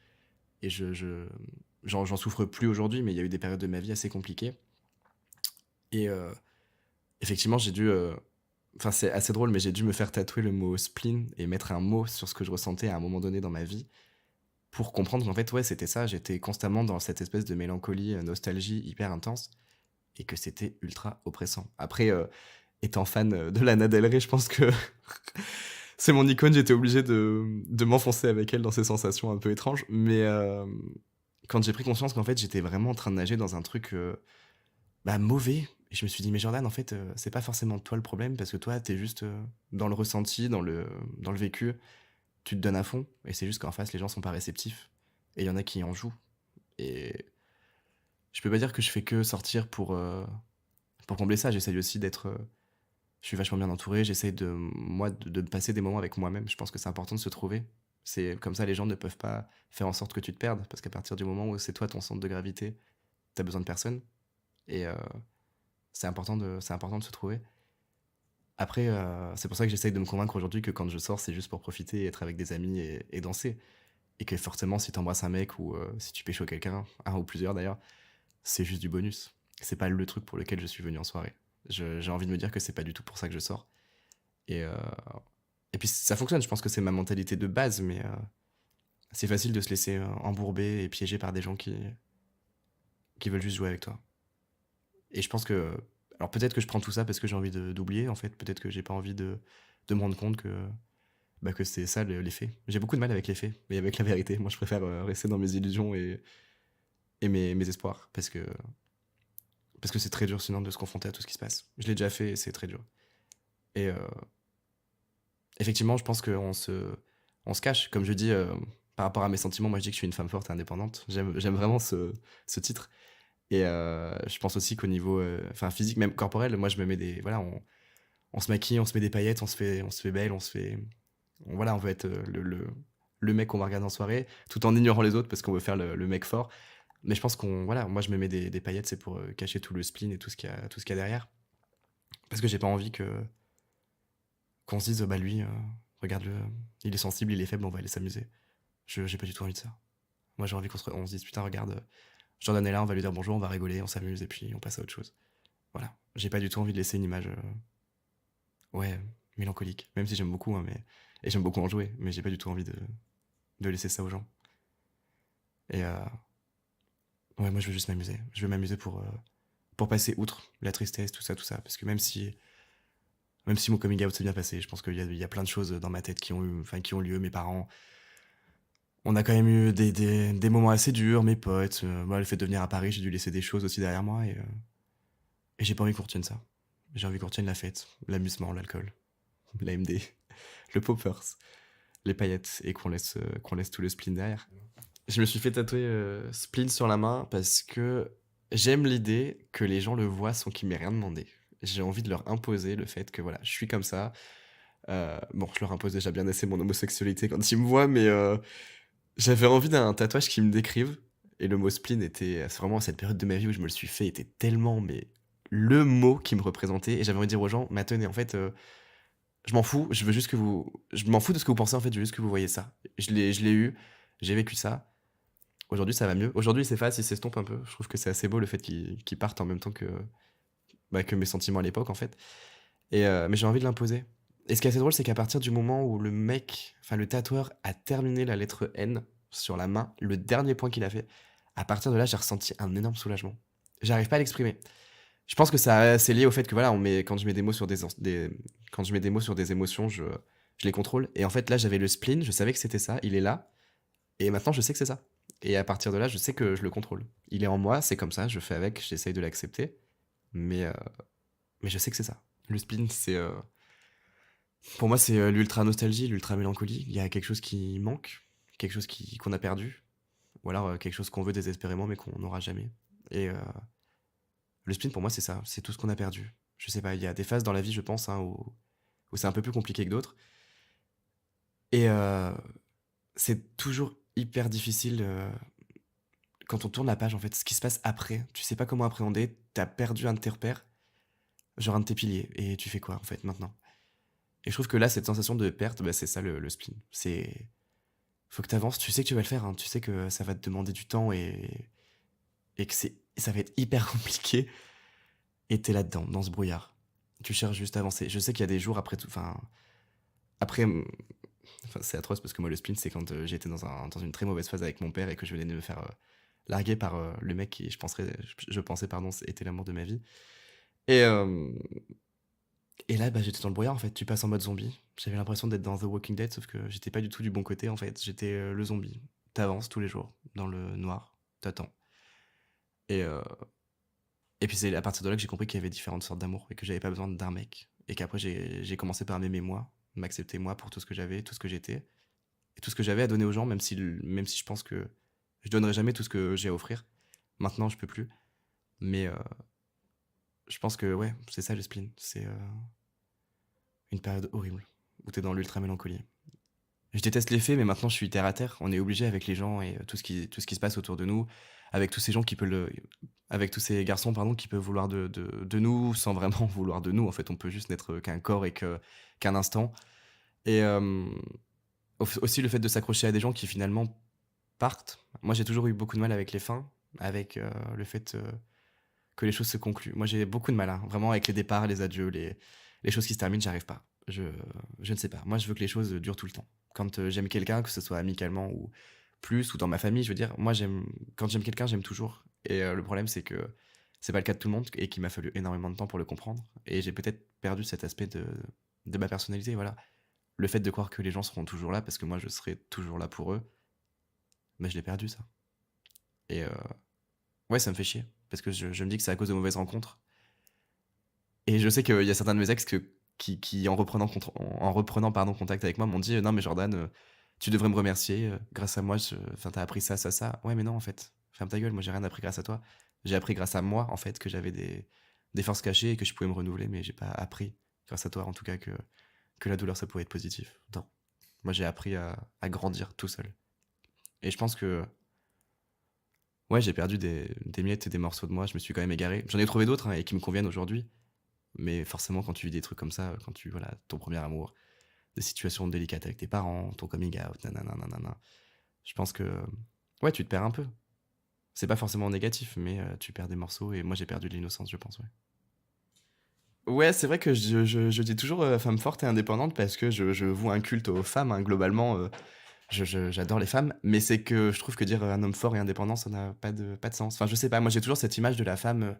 j'en souffre plus aujourd'hui, mais il y a eu des périodes de ma vie assez compliquées et effectivement, j'ai dû, enfin, c'est assez drôle, mais j'ai dû me faire tatouer le mot spleen et mettre un mot sur ce que je ressentais à un moment donné dans ma vie pour comprendre qu'en fait, ouais, c'était ça. J'étais constamment dans cette espèce de mélancolie, nostalgie hyper intense et que c'était ultra oppressant. Après, étant fan, de Lana Del Rey, je pense que c'est mon icône, j'étais obligé de m'enfoncer avec elle dans ces sensations un peu étranges. Mais quand j'ai pris conscience qu'en fait, j'étais vraiment en train de nager dans un truc, bah, mauvais et je me suis dit: «Mais Jordan, en fait, c'est pas forcément toi le problème parce que toi, t'es juste, dans le ressenti, dans le vécu, tu te donnes à fond et c'est juste qu'en face, les gens sont pas réceptifs et il y en a qui en jouent» et je peux pas dire que je fais que sortir pour combler ça. J'essaye aussi d'être, je suis vachement bien entouré, j'essaie de passer des moments avec moi-même. Je pense que c'est important de se trouver. C'est comme ça, les gens ne peuvent pas faire en sorte que tu te perdes, parce qu'à partir du moment où c'est toi ton centre de gravité, t'as besoin de personne. Et c'est important de se trouver. Après, c'est pour ça que j'essaye de me convaincre aujourd'hui que quand je sors, c'est juste pour profiter, être avec des amis et danser. Et que forcément, si t'embrasses un mec ou si tu pécho quelqu'un, un ou plusieurs d'ailleurs, c'est juste du bonus. C'est pas le truc pour lequel je suis venu en soirée. J'ai envie de me dire que c'est pas du tout pour ça que je sors. Et, euh, et puis ça fonctionne, je pense que c'est ma mentalité de base, mais c'est facile de se laisser embourber et piéger par des gens qui veulent juste jouer avec toi. Et je pense que Alors peut-être que je prends tout ça parce que j'ai envie d'oublier, en fait. Peut-être que j'ai pas envie de me rendre compte que c'est ça l'effet. J'ai beaucoup de mal avec l'effet et avec la vérité. Moi, je préfère rester dans mes illusions et mes espoirs parce que c'est très dur sinon de se confronter à tout ce qui se passe. Je l'ai déjà fait et c'est très dur. Et effectivement, je pense on se cache. Comme je dis, par rapport à mes sentiments, moi je dis que je suis une femme forte et indépendante. J'aime vraiment ce titre. Et je pense aussi qu'au niveau enfin, physique, même corporel, moi je me mets des. Voilà, on se maquille, on se met des paillettes, on se fait belle, voilà, on veut être le mec qu'on va regarder en soirée, tout en ignorant les autres parce qu'on veut faire le mec fort. Mais je pense voilà, moi je me mets des paillettes, c'est pour cacher tout le spleen et tout ce qu'il y a derrière. Parce que j'ai pas envie qu'on se dise, bah lui, regarde-le, il est sensible, il est faible, on va aller s'amuser. J'ai pas du tout envie de ça. Moi j'ai envie on se dise, putain, regarde, Jordan est là, on va lui dire bonjour, on va rigoler, on s'amuse et puis on passe à autre chose. Voilà. J'ai pas du tout envie de laisser une image, ouais, mélancolique. Même si j'aime beaucoup, hein, et j'aime beaucoup en jouer, mais j'ai pas du tout envie de laisser ça aux gens. Et ouais, moi je veux juste m'amuser. Je veux m'amuser pour passer outre la tristesse, tout ça, tout ça. Parce que même si mon coming out s'est bien passé, je pense qu'il y a plein de choses dans ma tête qui ont lieu. Mes parents, on a quand même eu des moments assez durs, mes potes. Moi, le fait de venir à Paris, j'ai dû laisser des choses aussi derrière moi et j'ai pas envie qu'on retienne ça. J'ai envie qu'on retienne la fête, l'amusement, l'alcool, la MD, le poppers, les paillettes et qu'on laisse tout le spleen derrière. Je me suis fait tatouer spleen sur la main parce que j'aime l'idée que les gens le voient sans qu'ils m'aient rien demandé. J'ai envie de leur imposer le fait que voilà, je suis comme ça. Bon, je leur impose déjà bien assez mon homosexualité quand ils me voient, mais j'avais envie d'un tatouage qui me décrive. Et le mot spleen était c'est vraiment cette période de ma vie où je me le suis fait était tellement mais le mot qui me représentait et j'avais envie de dire aux gens, mais attendez, en fait, je m'en fous, je m'en fous de ce que vous pensez en fait, je veux juste que vous voyez ça. Je l'ai eu, j'ai vécu ça. Aujourd'hui, ça va mieux. Aujourd'hui, il s'efface, il s'estompe un peu. Je trouve que c'est assez beau le fait qu'il parte en même temps que mes sentiments à l'époque, en fait. Mais j'ai envie de l'imposer. Et ce qui est assez drôle, c'est qu'à partir du moment où enfin le tatoueur a terminé la lettre N sur la main, le dernier point qu'il a fait, à partir de là, j'ai ressenti un énorme soulagement. J'arrive pas à l'exprimer. Je pense que c'est lié au fait que voilà, quand je mets des mots sur quand je mets des mots sur des émotions, je les contrôle. Et en fait, là, j'avais le spleen, je savais que c'était ça, il est là. Et maintenant, je sais que c'est ça. Et à partir de là, je sais que je le contrôle. Il est en moi, c'est comme ça, je fais avec, j'essaye de l'accepter. Mais, euh, mais je sais que c'est ça. Le spleen, pour moi, c'est l'ultra nostalgie, l'ultra mélancolie. Il y a quelque chose qui manque, quelque chose qu'on a perdu, ou alors quelque chose qu'on veut désespérément mais qu'on n'aura jamais. Et le spleen, pour moi, c'est ça, c'est tout ce qu'on a perdu. Je sais pas, il y a des phases dans la vie, je pense, hein, où c'est un peu plus compliqué que d'autres. Et c'est toujours hyper difficile quand on tourne la page, en fait, ce qui se passe après. Tu sais pas comment appréhender, t'as perdu un de tes repères, genre un de tes piliers, et tu fais quoi, en fait, maintenant? Et je trouve que là, cette sensation de perte, bah, c'est ça le spleen. Faut que t'avances, tu sais que tu vas le faire, hein, tu sais que ça va te demander du temps et que ça va être hyper compliqué, et t'es là-dedans, dans ce brouillard. Tu cherches juste à avancer. Je sais qu'il y a des jours après tout, après, c'est atroce parce que moi, le spleen, c'est quand j'étais dans une très mauvaise phase avec mon père et que je venais de me faire larguer par le mec qui, je pensais, pardon, était l'amour de ma vie. Et, et là, bah, j'étais dans le brouillard en fait. Tu passes en mode zombie. J'avais l'impression d'être dans The Walking Dead, sauf que j'étais pas du tout du bon côté en fait. J'étais le zombie. T'avances tous les jours dans le noir, t'attends. Et, euh, et puis c'est à partir de là que j'ai compris qu'il y avait différentes sortes d'amour et que j'avais pas besoin d'un mec. Et qu'après, j'ai commencé par m'aimer moi, m'accepter moi pour tout ce que j'avais, tout ce que j'étais et tout ce que j'avais à donner aux gens, même si je pense que je donnerai jamais tout ce que j'ai à offrir. Maintenant, je peux plus. Mais je pense que ouais, c'est ça le spleen. C'est une période horrible où t'es dans l'ultra mélancolie. Je déteste les faits, mais maintenant je suis terre à terre. On est obligé avec les gens et tout ce qui se passe autour de nous, avec tous ces gens avec tous ces garçons pardon qui peuvent vouloir de nous sans vraiment vouloir de nous. En fait, on peut juste n'être qu'un corps et qu'un instant. Et aussi le fait de s'accrocher à des gens qui finalement partent. Moi, j'ai toujours eu beaucoup de mal avec les fins, avec le fait que les choses se concluent. Moi, j'ai beaucoup de mal, hein, vraiment avec les départs, les adieux, les choses qui se terminent, j'arrive pas. Je ne sais pas. Moi, je veux que les choses durent tout le temps. Quand j'aime quelqu'un, que ce soit amicalement ou plus, ou dans ma famille, je veux dire, moi, quand j'aime quelqu'un, j'aime toujours. Et le problème, c'est que c'est pas le cas de tout le monde et qu'il m'a fallu énormément de temps pour le comprendre. Et j'ai peut-être perdu cet aspect de ma personnalité, voilà. Le fait de croire que les gens seront toujours là parce que moi je serai toujours là pour eux, mais je l'ai perdu ça. Et ouais, ça me fait chier parce que je me dis que c'est à cause de mauvaises rencontres. Et je sais qu'il y a certains de mes ex qui en reprenant pardon, contact avec moi, m'ont dit non, mais Jordan, tu devrais me remercier. Grâce à moi, enfin, t'as appris ça, ça, ça. Ouais, mais non, en fait, ferme ta gueule. Moi, j'ai rien appris grâce à toi. J'ai appris grâce à moi, en fait, que j'avais des forces cachées et que je pouvais me renouveler, mais j'ai pas appris grâce à toi, en tout cas, que la douleur, ça pouvait être positif. Non. Moi, j'ai appris à grandir tout seul. Et je pense que, ouais, j'ai perdu des miettes et des morceaux de moi. Je me suis quand même égaré. J'en ai trouvé d'autres hein, et qui me conviennent aujourd'hui. Mais forcément, quand tu vis des trucs comme ça, quand tu, voilà, ton premier amour, des situations délicates avec tes parents, ton coming out, nanana, nanana, je pense que, ouais, tu te perds un peu. C'est pas forcément négatif, mais tu perds des morceaux et moi j'ai perdu de l'innocence, je pense, ouais. Ouais, c'est vrai que je dis toujours femme forte et indépendante parce que je voue un culte aux femmes, hein, globalement, j'adore les femmes, mais c'est que je trouve que dire un homme fort et indépendant, ça n'a pas de sens. Enfin, je sais pas, moi j'ai toujours cette image de la femme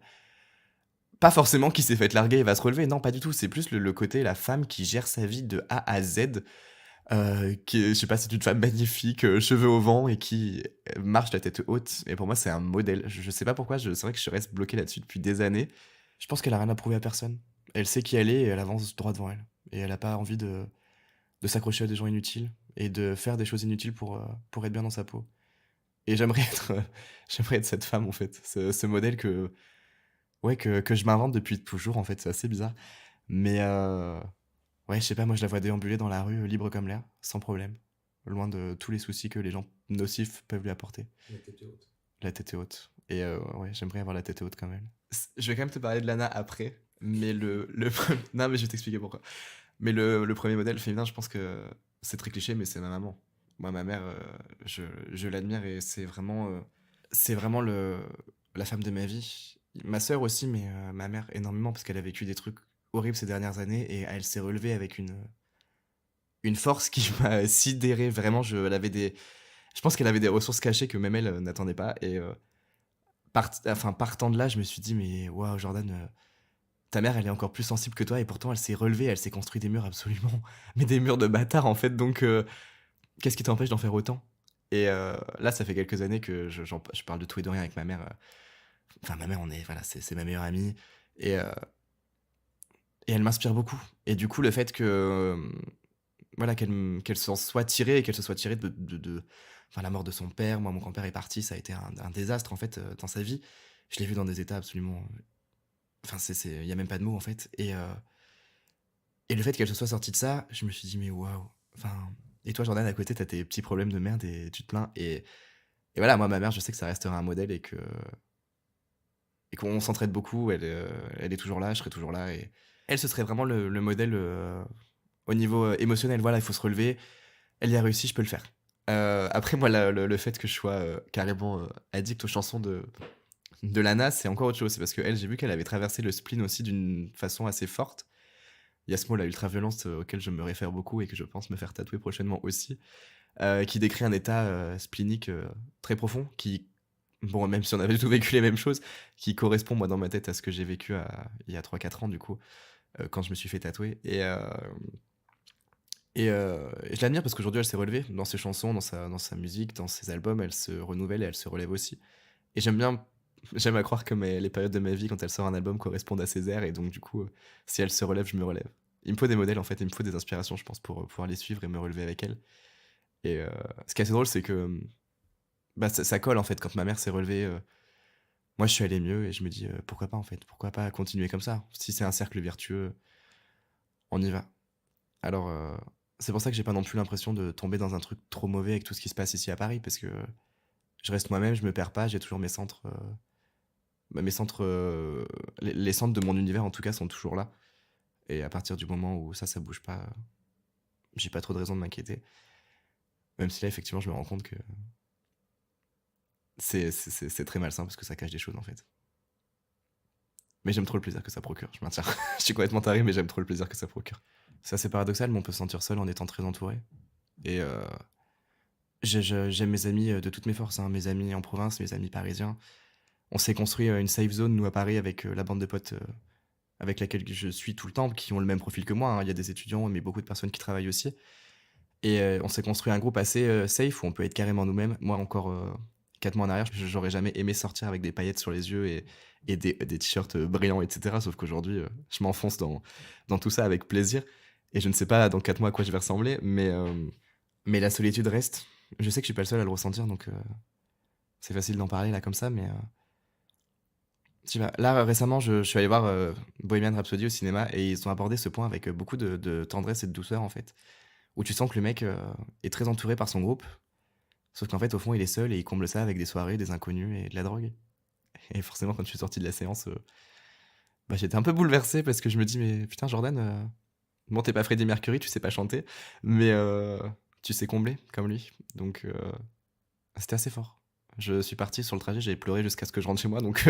pas forcément qui s'est faite larguer et va se relever, non, pas du tout. C'est plus le côté la femme qui gère sa vie de A à Z, qui est, je sais pas, c'est une femme magnifique, cheveux au vent et qui marche la tête haute. Et pour moi, c'est un modèle. Je sais pas pourquoi, c'est vrai que je reste bloqué là-dessus depuis des années. Je pense qu'elle a rien à prouver à personne. Elle sait qui elle est et elle avance droit devant elle. Et elle a pas envie de s'accrocher à des gens inutiles et de faire des choses inutiles pour être bien dans sa peau. Et j'aimerais être, j'aimerais être cette femme, en fait. Ce modèle ouais, que je m'invente depuis toujours, en fait, c'est assez bizarre. Mais ouais, je sais pas, moi je la vois déambuler dans la rue, libre comme l'air, sans problème. Loin de tous les soucis que les gens nocifs peuvent lui apporter. La tête est haute. La tête est haute. Et ouais, j'aimerais avoir la tête haute quand même. Je vais quand même te parler de Lana après, mais non, mais je vais t'expliquer pourquoi. Mais le premier modèle féminin, je pense que c'est très cliché, mais c'est ma maman. Moi, ma mère, je l'admire et c'est vraiment la femme de ma vie. Ma sœur aussi, mais ma mère énormément parce qu'elle a vécu des trucs horribles ces dernières années et elle s'est relevée avec une force qui m'a sidéré. Vraiment, je pense qu'elle avait des ressources cachées que même elle n'attendait pas. Et enfin, partant de là, je me suis dit, mais waouh, Jordan, ta mère, elle est encore plus sensible que toi et pourtant elle s'est relevée, elle s'est construit des murs absolument, mais des murs de bâtard en fait. Donc, qu'est-ce qui t'empêche d'en faire autant? Et là, ça fait quelques années que je parle de tout et de rien avec ma mère. Enfin, ma mère, voilà, c'est ma meilleure amie. Et, euh, et elle m'inspire beaucoup. Et du coup, le fait que, voilà, qu'elle s'en soit tirée et qu'elle se soit tirée enfin, la mort de son père, moi, mon grand-père est parti, ça a été un désastre, en fait, dans sa vie. Je l'ai vu dans des états absolument. Enfin, il y a même pas de mots, en fait. Et le fait qu'elle se soit sortie de ça, je me suis dit, mais waouh. Enfin, et toi, Jordan, à côté, t'as tes petits problèmes de merde et tu te plains. Et voilà, moi, ma mère, je sais que ça restera un modèle et qu'on s'entraide beaucoup. Elle est toujours là, je serai toujours là. Et elle, ce serait vraiment le modèle au niveau émotionnel. Voilà, il faut se relever. Elle y a réussi, je peux le faire. Après, moi, le fait que je sois carrément addict aux chansons de Lana, c'est encore autre chose. C'est parce que elle, j'ai vu qu'elle avait traversé le spleen aussi d'une façon assez forte. Il y a ce mot, la ultra-violence, auquel je me réfère beaucoup et que je pense me faire tatouer prochainement aussi, qui décrit un état splénique très profond, qui, bon, même si on avait tout vécu les mêmes choses, qui correspond, moi, dans ma tête, à ce que j'ai vécu il y a 3-4 ans, du coup, quand je me suis fait tatouer. Et je l'admire parce qu'aujourd'hui, elle s'est relevée dans ses chansons, dans sa musique, dans ses albums, elle se renouvelle et elle se relève aussi. Et j'aime à croire que les périodes de ma vie, quand elle sort un album, correspondent à ses airs, et donc du coup, si elle se relève, je me relève. Il me faut des modèles, en fait, il me faut des inspirations, je pense, pour pouvoir les suivre et me relever avec elle. Et ce qui est assez drôle, c'est que bah, ça colle, en fait, quand ma mère s'est relevée. Moi, je suis allé mieux, et je me dis, pourquoi pas, en fait, pourquoi pas continuer comme ça? Si c'est un cercle vertueux, on y va. Alors, c'est pour ça que j'ai pas non plus l'impression de tomber dans un truc trop mauvais avec tout ce qui se passe ici à Paris, parce que je reste moi-même, je me perds pas, j'ai toujours mes centres. Mes centres, les centres de mon univers en tout cas sont toujours là. Et à partir du moment où ça bouge pas, j'ai pas trop de raison de m'inquiéter. Même si là, effectivement, je me rends compte que c'est très malsain parce que ça cache des choses en fait. Mais j'aime trop le plaisir que ça procure, je maintiens. Je suis complètement taré, mais j'aime trop le plaisir que ça procure. C'est assez paradoxal, mais on peut se sentir seul en étant très entouré. Et j'aime mes amis de toutes mes forces, hein, mes amis en province, mes amis parisiens. On s'est construit une safe zone, nous, à Paris, avec la bande de potes avec laquelle je suis tout le temps, qui ont le même profil que moi, hein. Il y a des étudiants, mais beaucoup de personnes qui travaillent aussi. Et on s'est construit un groupe assez safe où on peut être carrément nous-mêmes. Moi, encore 4 mois en arrière, j'aurais jamais aimé sortir avec des paillettes sur les yeux et des t-shirts brillants, etc. Sauf qu'aujourd'hui, je m'enfonce dans tout ça avec plaisir. Et je ne sais pas dans 4 mois à quoi je vais ressembler, mais la solitude reste. Je sais que je suis pas le seul à le ressentir, donc c'est facile d'en parler là comme ça, mais je sais pas. Là, récemment, je suis allé voir Bohemian Rhapsody au cinéma et ils ont abordé ce point avec beaucoup de tendresse et de douceur, en fait. Où tu sens que le mec est très entouré par son groupe, sauf qu'en fait, au fond, il est seul et il comble ça avec des soirées, des inconnus et de la drogue. Et forcément, quand je suis sorti de la séance, bah, j'étais un peu bouleversé parce que je me dis, mais putain, Jordan, bon, t'es pas Freddie Mercury, tu sais pas chanter, mais tu sais combler comme lui. Donc, c'était assez fort. Je suis parti sur le trajet, j'ai pleuré jusqu'à ce que je rentre chez moi, donc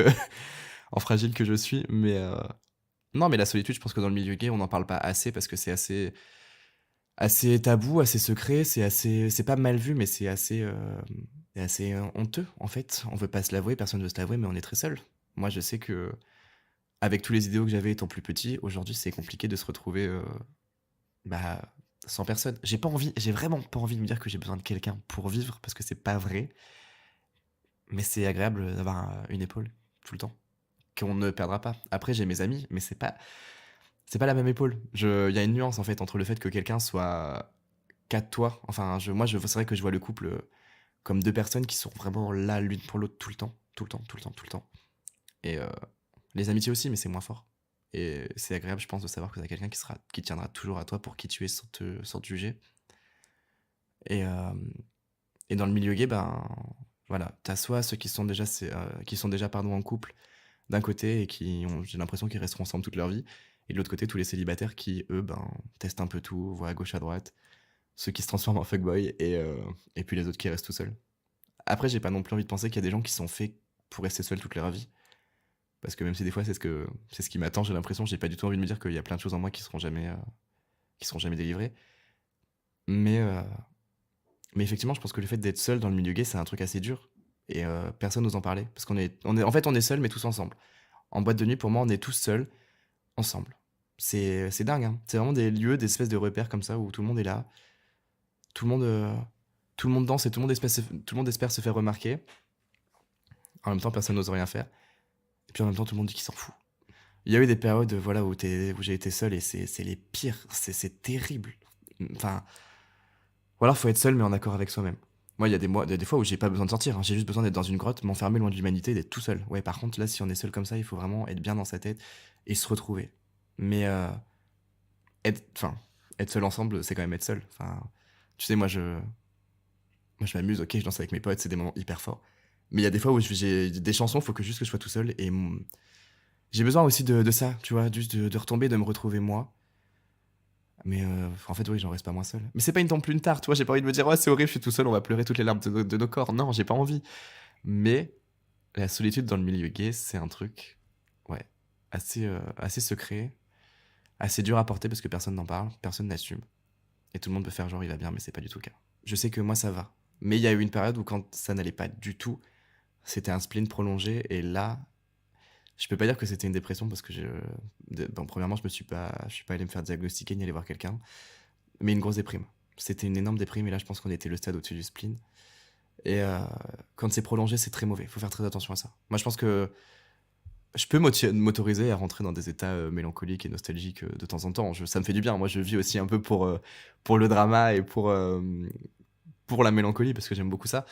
en fragile que je suis. Mais non, mais la solitude, je pense que dans le milieu gay, on n'en parle pas assez parce que c'est assez tabou, assez secret, c'est pas mal vu, mais c'est assez honteux en fait. On veut pas se l'avouer, personne veut se l'avouer, mais on est très seul. Moi, je sais que avec tous les idéaux que j'avais étant plus petit, aujourd'hui, c'est compliqué de se retrouver bah, sans personne. J'ai vraiment pas envie de me dire que j'ai besoin de quelqu'un pour vivre parce que c'est pas vrai, mais c'est agréable d'avoir une épaule tout le temps qu'on ne perdra pas. Après, j'ai mes amis, mais c'est pas la même épaule. Il y a une nuance en fait entre le fait que quelqu'un soit qu'à toi. Enfin, c'est vrai que je vois le couple comme deux personnes qui sont vraiment là l'une pour l'autre tout le temps, tout le temps, tout le temps, tout le temps. Et les amitiés aussi, mais c'est moins fort. Et c'est agréable, je pense, de savoir que t'as quelqu'un qui tiendra toujours à toi pour qui tu es sans te juger. Et, euh, et dans le milieu gay, ben voilà, t'as soit ceux qui sont déjà pardon, en couple d'un côté et j'ai l'impression qu'ils resteront ensemble toute leur vie. Et de l'autre côté, tous les célibataires qui, eux, ben, testent un peu tout, voient à gauche, à droite. Ceux qui se transforment en fuckboy et puis les autres qui restent tout seuls. Après, j'ai pas non plus envie de penser qu'il y a des gens qui sont faits pour rester seuls toute leur vie. Parce que même si des fois c'est ce qui m'attend, j'ai l'impression, j'ai pas du tout envie de me dire qu'il y a plein de choses en moi qui seront jamais délivrées. Mais, euh, mais effectivement, je pense que le fait d'être seul dans le milieu gay, c'est un truc assez dur. Et personne n'ose en parler. Parce en fait, on est seuls, mais tous ensemble. En boîte de nuit, pour moi, on est tous seuls, ensemble. C'est dingue, hein. C'est vraiment des lieux, des espèces de repères comme ça où tout le monde est là. Tout le monde, euh, tout le monde danse et tout le monde espère se faire remarquer. En même temps, personne n'ose rien faire. Et puis en même temps, tout le monde dit qu'il s'en fout. Il y a eu des périodes voilà, où j'ai été seul et c'est les pires. C'est terrible. Enfin, ou alors faut être seul mais en accord avec soi-même. Moi, il y a des fois où j'ai pas besoin de sortir, hein. J'ai juste besoin d'être dans une grotte, m'enfermer loin de l'humanité, d'être tout seul. Ouais, par contre, là, si on est seul comme ça, il faut vraiment être bien dans sa tête et se retrouver. Mais enfin, être seul ensemble, c'est quand même être seul. Enfin, tu sais, moi, je m'amuse, ok, je danse avec mes potes, c'est des moments hyper forts. Mais il y a des fois où j'ai des chansons, faut que juste que je sois tout seul. Et j'ai besoin aussi de ça, tu vois, juste de retomber, de me retrouver moi. Mais en fait, oui, j'en reste pas moins seul. Mais c'est pas non plus une tarte, tu vois, j'ai pas envie de me dire, ouais, c'est horrible, je suis tout seul, on va pleurer toutes les larmes de nos corps. Non, j'ai pas envie. Mais la solitude dans le milieu gay, c'est un truc, ouais, assez secret, assez dur à porter parce que personne n'en parle, personne n'assume. Et tout le monde peut faire genre il va bien, mais c'est pas du tout le cas. Je sais que moi ça va. Mais il y a eu une période où quand ça n'allait pas du tout, c'était un spleen prolongé. Et là, je peux pas dire que c'était une dépression parce que bon, premièrement, je suis pas allé me faire diagnostiquer ni aller voir quelqu'un. Mais une grosse déprime. C'était une énorme déprime. Et là, je pense qu'on était le stade au-dessus du spleen. Et quand c'est prolongé, c'est très mauvais. Il faut faire très attention à ça. Moi, je pense que je peux m'autoriser à rentrer dans des états mélancoliques et nostalgiques de temps en temps. Ça me fait du bien. Moi, je vis aussi un peu pour le drama et pour la mélancolie parce que j'aime beaucoup ça.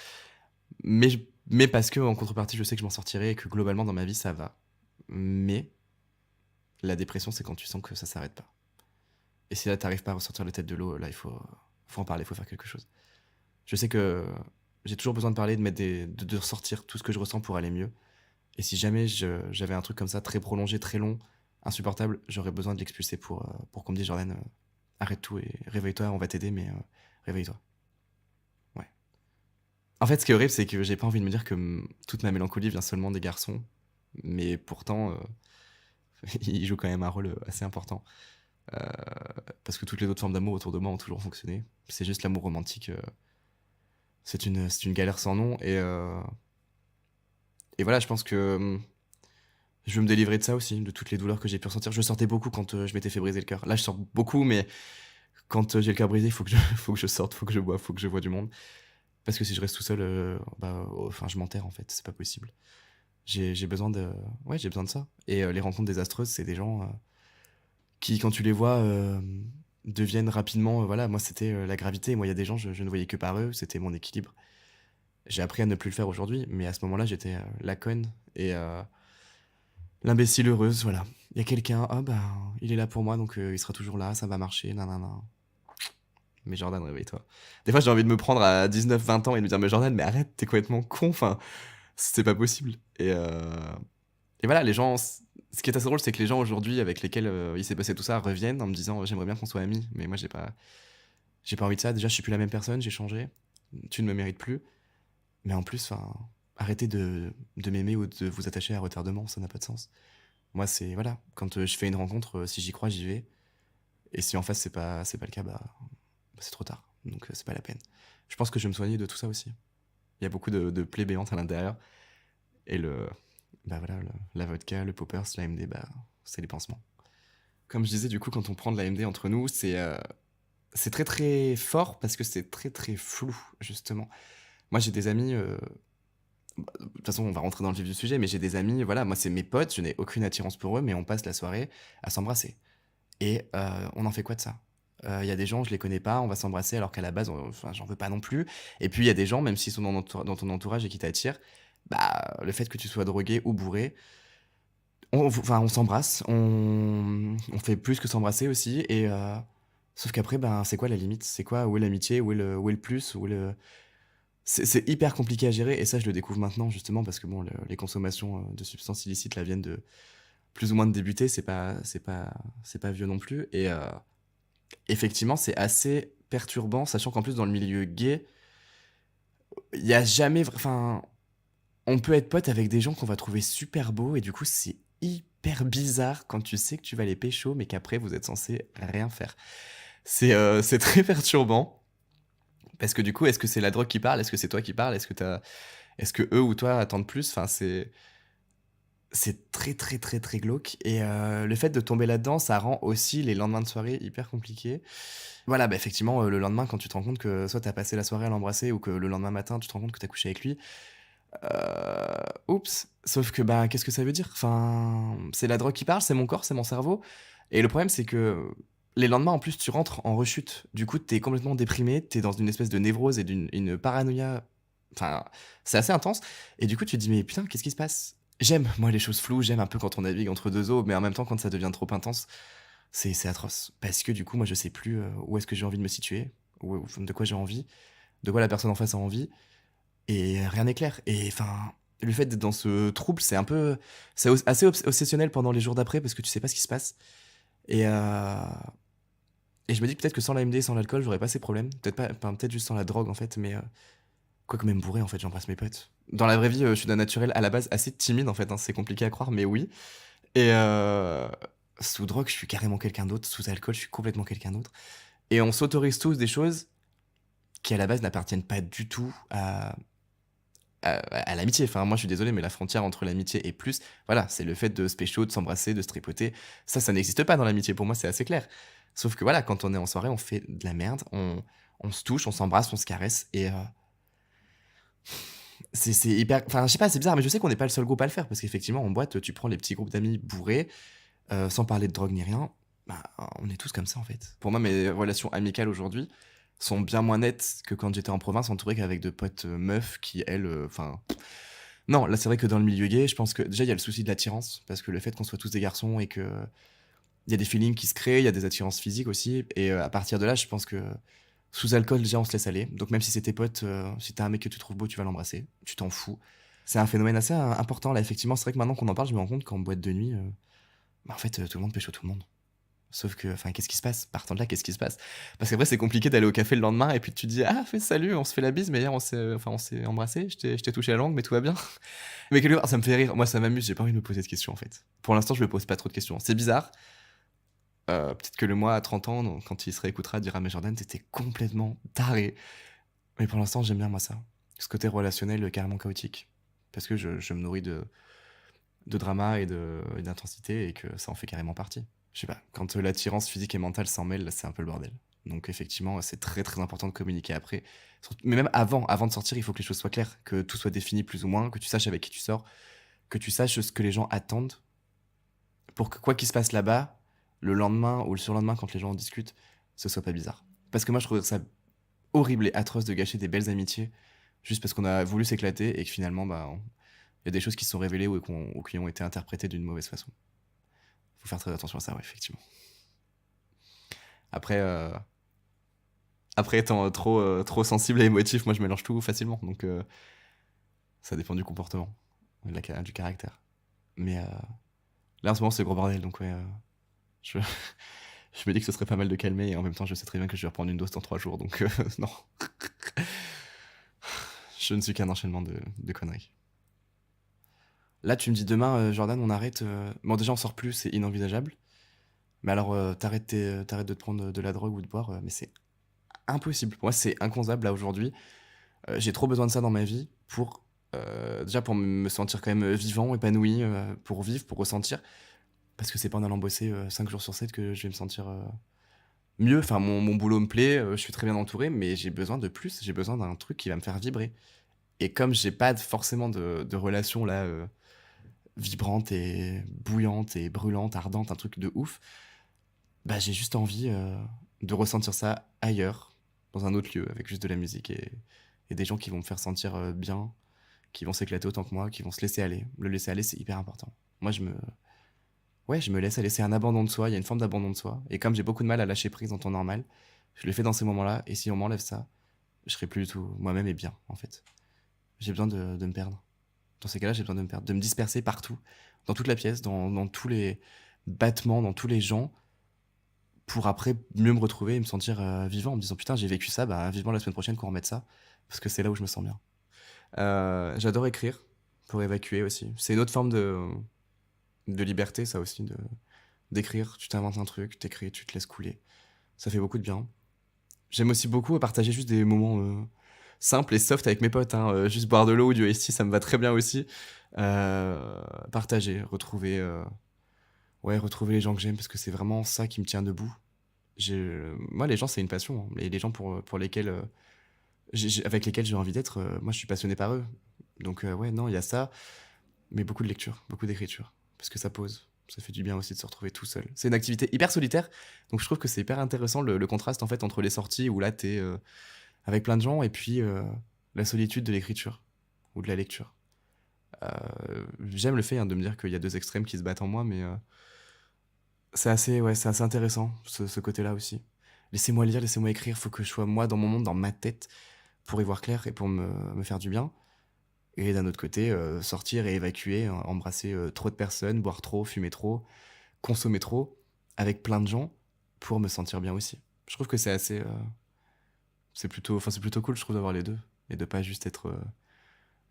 Mais, mais parce que en contrepartie, je sais que je m'en sortirai et que globalement dans ma vie, ça va. Mais la dépression, c'est quand tu sens que ça s'arrête pas. Et si là, t'arrives pas à ressortir la tête de l'eau, là, faut en parler, il faut faire quelque chose. Je sais que j'ai toujours besoin de parler, de ressortir tout ce que je ressens pour aller mieux. Et si jamais j'avais un truc comme ça, très prolongé, très long, insupportable, j'aurais besoin de l'expulser pour qu'on me dise, Jordan, arrête tout et réveille-toi, on va t'aider, mais réveille-toi. Ouais. En fait, ce qui est horrible, c'est que j'ai pas envie de me dire que toute ma mélancolie vient seulement des garçons, mais pourtant, ils jouent quand même un rôle assez important. Euh, Parce que toutes les autres formes d'amour autour de moi ont toujours fonctionné. C'est juste l'amour romantique. C'est une galère sans nom. et voilà, je pense que, je veux me délivrer de ça aussi, de toutes les douleurs que j'ai pu ressentir. Je sortais beaucoup quand, je m'étais fait briser le cœur. Là, je sors beaucoup, mais quand, j'ai le cœur brisé, il faut que je faut que je sorte, faut que je vois du monde. Parce que si je reste tout seul, bah, enfin, je m'enterre, en fait, c'est pas possible. J'ai besoin de ouais, j'ai besoin de ça, et les rencontres désastreuses, c'est des gens, qui, quand tu les vois, deviennent rapidement, voilà, moi, c'était, la gravité. Moi, il y a des gens, je ne voyais que par eux, c'était mon équilibre. J'ai appris à ne plus le faire aujourd'hui, mais à ce moment-là, j'étais, la conne et l'imbécile heureuse, voilà. Il y a quelqu'un, ah bah, il est là pour moi, donc il sera toujours là, ça va marcher, nanana. Mais Jordan, réveille-toi. Des fois, j'ai envie de me prendre à 19-20 ans et de me dire, mais Jordan, mais arrête, t'es complètement con, enfin, c'est pas possible. Et voilà, les gens, ce qui est assez drôle, c'est que les gens aujourd'hui avec lesquels il s'est passé tout ça reviennent en me disant, j'aimerais bien qu'on soit amis, mais moi, j'ai pas envie de ça. Déjà, je suis plus la même personne, j'ai changé, tu ne me mérites plus. Mais en plus, enfin, arrêtez de m'aimer ou de vous attacher à retardement, ça n'a pas de sens. Moi, c'est, voilà, quand je fais une rencontre, si j'y crois, j'y vais. Et si en face, c'est pas le cas, bah, c'est trop tard. Donc, c'est pas la peine. Je pense que je vais me soigner de tout ça aussi. Il y a beaucoup de plaies béantes à l'intérieur. Et bah voilà, la vodka, le poppers, la MD, bah, c'est les pansements. Comme je disais, du coup, quand on prend de la MD entre nous, c'est très très fort parce que c'est très très flou, justement. Moi, j'ai des amis, de toute façon, on va rentrer dans le vif du sujet, mais j'ai des amis, voilà, moi, c'est mes potes, je n'ai aucune attirance pour eux, mais on passe la soirée à s'embrasser. Et on en fait quoi de ça? Il y a des gens, je les connais pas, on va s'embrasser alors qu'à la base, enfin, j'en veux pas non plus. Et puis, il y a des gens, même s'ils sont dans ton entourage et qui t'attirent, bah, le fait que tu sois drogué ou bourré, enfin, on s'embrasse, on fait plus que s'embrasser aussi, et sauf qu'après, ben, c'est quoi la limite? C'est quoi? Où est l'amitié? Où est le plus? Où est le... C'est hyper compliqué à gérer, et ça, je le découvre maintenant, justement, parce que bon, les consommations de substances illicites là viennent de plus ou moins de débuter, c'est pas vieux non plus, et effectivement, c'est assez perturbant, sachant qu'en plus, dans le milieu gay, il y a jamais, enfin, on peut être pote avec des gens qu'on va trouver super beaux, et du coup, c'est hyper bizarre quand tu sais que tu vas les pécho, mais qu'après, vous êtes censé rien faire. C'est très perturbant, parce que du coup, est-ce que c'est la drogue qui parle? Est-ce que c'est toi qui parles? Est-ce que eux ou toi attendent plus? Enfin, c'est très très très très glauque, et le fait de tomber là-dedans, ça rend aussi les lendemains de soirée hyper compliqués. Voilà, bah, effectivement, le lendemain, quand tu te rends compte que soit t'as passé la soirée à l'embrasser, ou que le lendemain matin, tu te rends compte que t'as couché avec lui, oups! Sauf que, bah, qu'est-ce que ça veut dire? Enfin, c'est la drogue qui parle, c'est mon corps, c'est mon cerveau, et le problème, c'est que les lendemains, en plus, tu rentres en rechute. Du coup, t'es complètement déprimé, t'es dans une espèce de névrose et une paranoïa, enfin, c'est assez intense, et du coup, tu te dis: «Mais putain, qu'est-ce qui se passe?» J'aime, moi, les choses floues, j'aime un peu quand on navigue entre 2 eaux, mais en même temps, quand ça devient trop intense, c'est atroce. Parce que du coup, moi, je sais plus, où est-ce que j'ai envie de me situer, de quoi j'ai envie, de quoi la personne en face a envie, et rien n'est clair. Et enfin, le fait d'être dans ce trouble, c'est assez obsessionnel pendant les jours d'après, parce que tu sais pas ce qui se passe. Et, et je me dis que peut-être que sans la MD, sans l'alcool, j'aurais pas ces problèmes. Peut-être pas, enfin, peut-être juste sans la drogue en fait, mais quoique même bourré en fait, j'embrasse mes potes. Dans la vraie vie, je suis d'un naturel à la base assez timide en fait, hein, c'est compliqué à croire, mais oui. Et sous drogue, je suis carrément quelqu'un d'autre. Sous alcool, je suis complètement quelqu'un d'autre. Et on s'autorise tous des choses qui à la base n'appartiennent pas du tout à l'amitié. Enfin, moi, je suis désolé, mais la frontière entre l'amitié et plus, voilà, c'est le fait de se pécho, de s'embrasser, de se tripoter. Ça n'existe pas dans l'amitié. Pour moi, c'est assez clair. Sauf que voilà, quand on est en soirée, on fait de la merde, on se touche, on s'embrasse, on se caresse, et c'est hyper. Enfin, je sais pas, c'est bizarre, mais je sais qu'on n'est pas le seul groupe à le faire, parce qu'effectivement, en boîte, tu prends les petits groupes d'amis bourrés, sans parler de drogue ni rien, bah, on est tous comme ça en fait. Pour moi, mes relations amicales aujourd'hui sont bien moins nettes que quand j'étais en province, entouré qu'avec de potes meufs qui, elles, enfin. Non, là, c'est vrai que dans le milieu gay, je pense que déjà, il y a le souci de l'attirance, parce que le fait qu'on soit tous des garçons et que il y a des feelings qui se créent, il y a des attirances physiques aussi, et à partir de là, je pense que sous alcool, déjà, on se laisse aller. Donc, même si c'est tes potes, si t'as un mec que tu trouves beau, tu vas l'embrasser, tu t'en fous. C'est un phénomène assez important là, effectivement. C'est vrai que maintenant qu'on en parle, je me rends compte qu'en boîte de nuit, bah, en fait, tout le monde pêche tout le monde. Sauf que, enfin, qu'est-ce qui se passe? Partant de là, qu'est-ce qui se passe? Parce qu'après, c'est compliqué d'aller au café le lendemain et puis tu te dis, ah, fais salut, on se fait la bise, mais hier, on s'est embrassé, je t'ai touché la langue, mais tout va bien. Mais quelque part, ça me fait rire. Moi, ça m'amuse, j'ai pas envie de me poser de questions, en fait. Pour l'instant, je me pose pas trop de questions. C'est bizarre. Peut-être que le moi à 30 ans, donc, quand il se réécoutera, dira, mais Jordan, t'étais complètement taré. Mais pour l'instant, j'aime bien, moi, ça. Ce côté relationnel, carrément chaotique. parce que je me nourris de drama et d'intensité et que ça en fait carrément partie. Je sais pas, quand l'attirance physique et mentale s'en mêlent, là, c'est un peu le bordel. Donc effectivement, c'est très très important de communiquer après. Mais même avant de sortir, il faut que les choses soient claires, que tout soit défini plus ou moins, que tu saches avec qui tu sors, que tu saches ce que les gens attendent pour que quoi qu'il se passe là-bas, le lendemain ou le surlendemain, quand les gens en discutent, ce soit pas bizarre. Parce que moi, je trouve ça horrible et atroce de gâcher des belles amitiés juste parce qu'on a voulu s'éclater et que finalement, il y a des choses qui se sont révélées ou qui ont été interprétées d'une mauvaise façon. Faut faire très attention à ça, ouais, effectivement. Après, étant trop sensible et émotif, moi je mélange tout facilement. Donc ça dépend du comportement, du caractère. Mais là en ce moment c'est le gros bordel, donc ouais, je, je me dis que ce serait pas mal de calmer et en même temps je sais très bien que je vais reprendre une dose dans 3 jours, donc non. Je ne suis qu'un enchaînement de conneries. Là tu me dis demain, Jordan, on arrête. Bon déjà on sort plus, c'est inenvisageable. Mais alors t'arrêtes de te prendre de la drogue ou de boire, mais c'est impossible. Pour moi c'est inconcevable là aujourd'hui. J'ai trop besoin de ça dans ma vie pour déjà pour me sentir quand même vivant, épanoui, pour vivre, pour ressentir. Parce que c'est pas en allant bosser 5 jours sur 7 que je vais me sentir mieux. Enfin, mon boulot me plaît, je suis très bien entouré, mais j'ai besoin de plus. J'ai besoin d'un truc qui va me faire vibrer. Et comme j'ai pas forcément de relation là vibrante et bouillante et brûlante, ardente, un truc de ouf, bah j'ai juste envie de ressentir ça ailleurs, dans un autre lieu, avec juste de la musique et des gens qui vont me faire sentir bien, qui vont s'éclater autant que moi, qui vont se laisser aller. Le laisser aller, c'est hyper important. Moi, ouais, je me laisse aller. C'est un abandon de soi, il y a une forme d'abandon de soi. Et comme j'ai beaucoup de mal à lâcher prise en temps normal, je le fais dans ces moments-là. Et si on m'enlève ça, je serai plus du tout moi-même et bien, en fait. J'ai besoin de me perdre. Dans ces cas-là, j'ai besoin de me perdre, de me disperser partout, dans toute la pièce, dans tous les battements, dans tous les gens, pour après mieux me retrouver et me sentir vivant en me disant putain, j'ai vécu ça, bah vivement la semaine prochaine qu'on remette ça, parce que c'est là où je me sens bien. J'adore écrire pour évacuer aussi. C'est une autre forme de liberté, ça aussi, d'écrire. Tu t'inventes un truc, t'écris, tu te laisses couler. Ça fait beaucoup de bien. J'aime aussi beaucoup partager juste des moments simples et soft avec mes potes, hein. Juste boire de l'eau ou du iced tea, ça me va très bien aussi. Partager, retrouver les gens que j'aime parce que c'est vraiment ça qui me tient debout. Moi, les gens, c'est une passion, hein. Et les gens pour lesquels, avec lesquels j'ai envie d'être, moi, je suis passionné par eux. Donc, ouais, non, il y a ça, mais beaucoup de lecture, beaucoup d'écriture. Parce que ça pose. Ça fait du bien aussi de se retrouver tout seul. C'est une activité hyper solitaire, donc je trouve que c'est hyper intéressant le contraste en fait entre les sorties où là t'es avec plein de gens et puis la solitude de l'écriture ou de la lecture. J'aime le fait de me dire qu'il y a deux extrêmes qui se battent en moi, mais c'est assez intéressant ce côté-là aussi. Laissez-moi lire, laissez-moi écrire, faut que je sois moi dans mon monde, dans ma tête, pour y voir clair et pour me faire du bien. Et d'un autre côté, sortir et évacuer, embrasser trop de personnes, boire trop, fumer trop, consommer trop, avec plein de gens, pour me sentir bien aussi. Je trouve que c'est assez... c'est plutôt cool, je trouve, d'avoir les deux. Et de pas juste être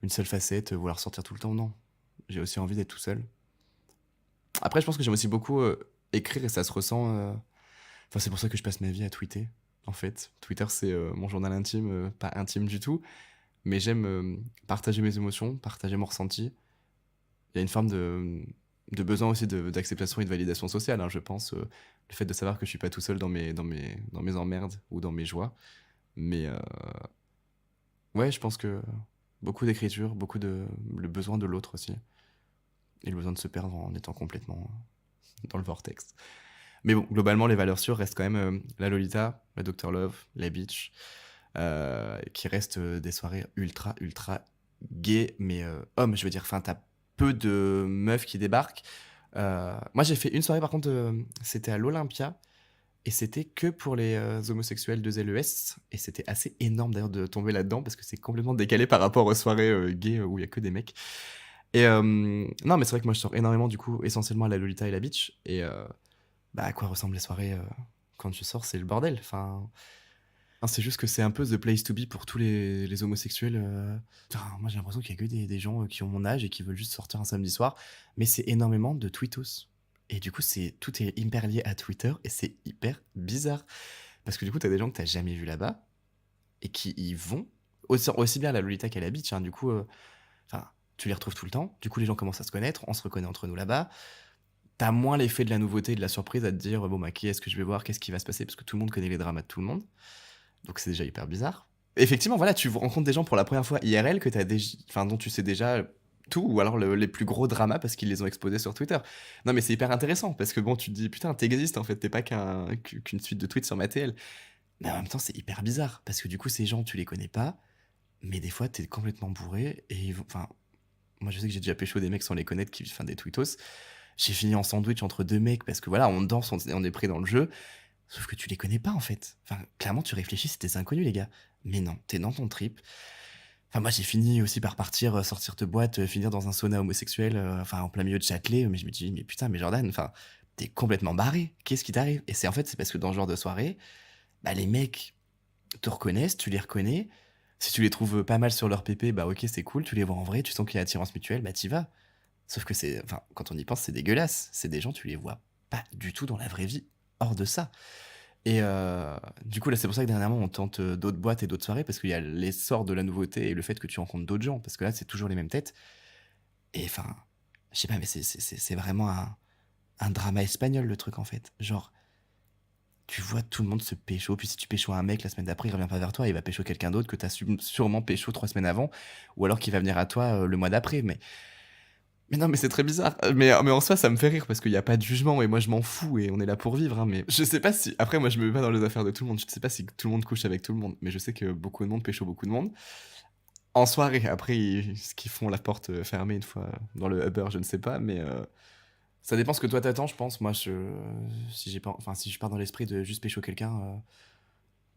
une seule facette, vouloir sortir tout le temps, non. J'ai aussi envie d'être tout seul. Après, je pense que j'aime aussi beaucoup écrire et ça se ressent... Enfin, c'est pour ça que je passe ma vie à tweeter, en fait. Twitter, c'est mon journal intime, pas intime du tout. Mais j'aime partager mes émotions, partager mon ressenti. Il y a une forme de besoin aussi d'acceptation et de validation sociale, hein, je pense. Le fait de savoir que je suis pas tout seul dans mes emmerdes ou dans mes joies. Mais ouais, je pense que beaucoup d'écriture, le besoin de l'autre aussi. Et le besoin de se perdre en étant complètement dans le vortex. Mais bon, globalement, les valeurs sûres restent quand même la Lolita, la Dr Love, la Beach, qui restent des soirées ultra, ultra gays, mais hommes, je veux dire. Enfin, t'as peu de meufs qui débarquent. Moi, j'ai fait une soirée, par contre, c'était à l'Olympia, et c'était que pour les homosexuels de LES, et c'était assez énorme d'ailleurs de tomber là-dedans, parce que c'est complètement décalé par rapport aux soirées gays où il y a que des mecs. Et non, mais c'est vrai que moi, je sors énormément, du coup, essentiellement à la Lolita et la Beach, et bah, à quoi ressemblent les soirées quand je sors, c'est le bordel. Enfin, non, c'est juste que c'est un peu the place to be pour tous les homosexuels. Enfin, moi, j'ai l'impression qu'il y a que des gens qui ont mon âge et qui veulent juste sortir un samedi soir. Mais c'est énormément de tweetos. Et du coup, tout est hyper lié à Twitter et c'est hyper bizarre. Parce que du coup, t'as des gens que t'as jamais vus là-bas, et qui y vont, aussi bien à la Lolita qu'à la Beach, hein. Du coup, enfin, tu les retrouves tout le temps. Du coup, les gens commencent à se connaître, on se reconnaît entre nous là-bas. T'as moins l'effet de la nouveauté et de la surprise à te dire, bon, bah, qui est-ce que je vais voir, qu'est-ce qui va se passer, parce que tout le monde connaît les dramas de tout le monde. Donc c'est déjà hyper bizarre. Effectivement, voilà, tu rencontres des gens pour la première fois IRL que enfin, dont tu sais déjà tout, ou alors les plus gros dramas parce qu'ils les ont exposés sur Twitter. Non, mais c'est hyper intéressant parce que bon, tu te dis, putain, t'existes en fait, t'es pas qu'une suite de tweets sur ma TL. Mais en même temps, c'est hyper bizarre parce que du coup, ces gens, tu les connais pas, mais des fois, t'es complètement bourré et enfin, moi, je sais que j'ai déjà pécho des mecs sans les connaître qui font des tweetos. J'ai fini en sandwich entre deux mecs parce que voilà, on danse, on est pris dans le jeu. Sauf que tu les connais pas en fait. Enfin, clairement, tu réfléchis, c'est des inconnus, les gars. Mais non, t'es dans ton trip. Enfin, moi, j'ai fini aussi par partir, sortir de boîte, finir dans un sauna homosexuel, enfin, en plein milieu de Châtelet. Mais je me dis, mais putain, mais Jordan, enfin, t'es complètement barré. Qu'est-ce qui t'arrive? Et c'est parce que dans ce genre de soirée, bah, les mecs te reconnaissent, tu les reconnais. Si tu les trouves pas mal sur leur pépé, bah ok, c'est cool, tu les vois en vrai, tu sens qu'il y a attirance mutuelle, bah t'y vas. Sauf que enfin, quand on y pense, c'est dégueulasse. C'est des gens, tu les vois pas du tout dans la vraie vie, hors de ça. Et du coup, là, c'est pour ça que dernièrement, on tente d'autres boîtes et d'autres soirées, parce qu'il y a l'essor de la nouveauté et le fait que tu rencontres d'autres gens, parce que là, c'est toujours les mêmes têtes. Et enfin, je sais pas, mais c'est vraiment un drama espagnol, le truc, en fait. Genre, tu vois tout le monde se pécho, puis si tu pécho un mec, la semaine d'après, il revient pas vers toi, il va pécho quelqu'un d'autre que t'as sûrement pécho 3 semaines avant, ou alors qu'il va venir à toi le mois d'après. Mais non, mais c'est très bizarre. Mais en soi, ça me fait rire parce qu'il n'y a pas de jugement et moi je m'en fous et on est là pour vivre. Hein, mais je sais pas si. Après, moi je me mets pas dans les affaires de tout le monde. Je sais pas si tout le monde couche avec tout le monde. Mais je sais que beaucoup de monde pécho beaucoup de monde. En soirée, après, ce qu'ils font la porte fermée une fois dans le Uber, je ne sais pas. Mais ça dépend ce que toi t'attends, je pense. Moi, si j'ai pas, enfin, si je pars dans l'esprit de juste pécho quelqu'un,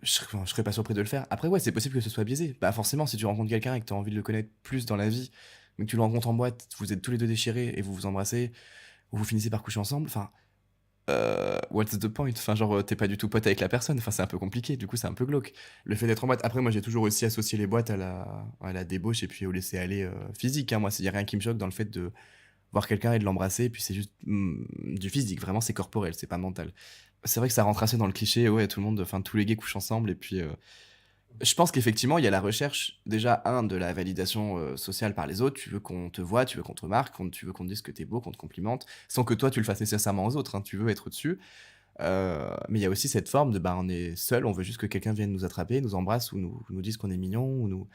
je serais pas surpris de le faire. Après, ouais, c'est possible que ce soit biaisé. Bah, forcément, si tu rencontres quelqu'un et que tu as envie de le connaître plus dans la vie, mais que tu le rencontres en boîte, vous êtes tous les deux déchirés et vous vous embrassez, ou vous finissez par coucher ensemble, enfin, what's the point? Enfin, genre, t'es pas du tout pote avec la personne, enfin, c'est un peu compliqué, du coup, c'est un peu glauque. Le fait d'être en boîte, après, moi, j'ai toujours aussi associé les boîtes à la débauche et puis au laisser-aller physique, hein. Moi, il y a rien qui me choque dans le fait de voir quelqu'un et de l'embrasser, et puis c'est juste du physique, vraiment, c'est corporel, c'est pas mental. C'est vrai que ça rentre assez dans le cliché, ouais, tout le monde, enfin, tous les gays couchent ensemble, et puis je pense qu'effectivement, il y a la recherche, déjà, de la validation sociale par les autres. Tu veux qu'on te voie, tu veux qu'on te remarque, tu veux qu'on te dise que t'es beau, qu'on te complimente, sans que toi, tu le fasses nécessairement aux autres. Hein. Tu veux être au-dessus. Mais il y a aussi cette forme de, bah, on est seul, on veut juste que quelqu'un vienne nous attraper, nous embrasse, ou nous dise qu'on est mignon, ou nous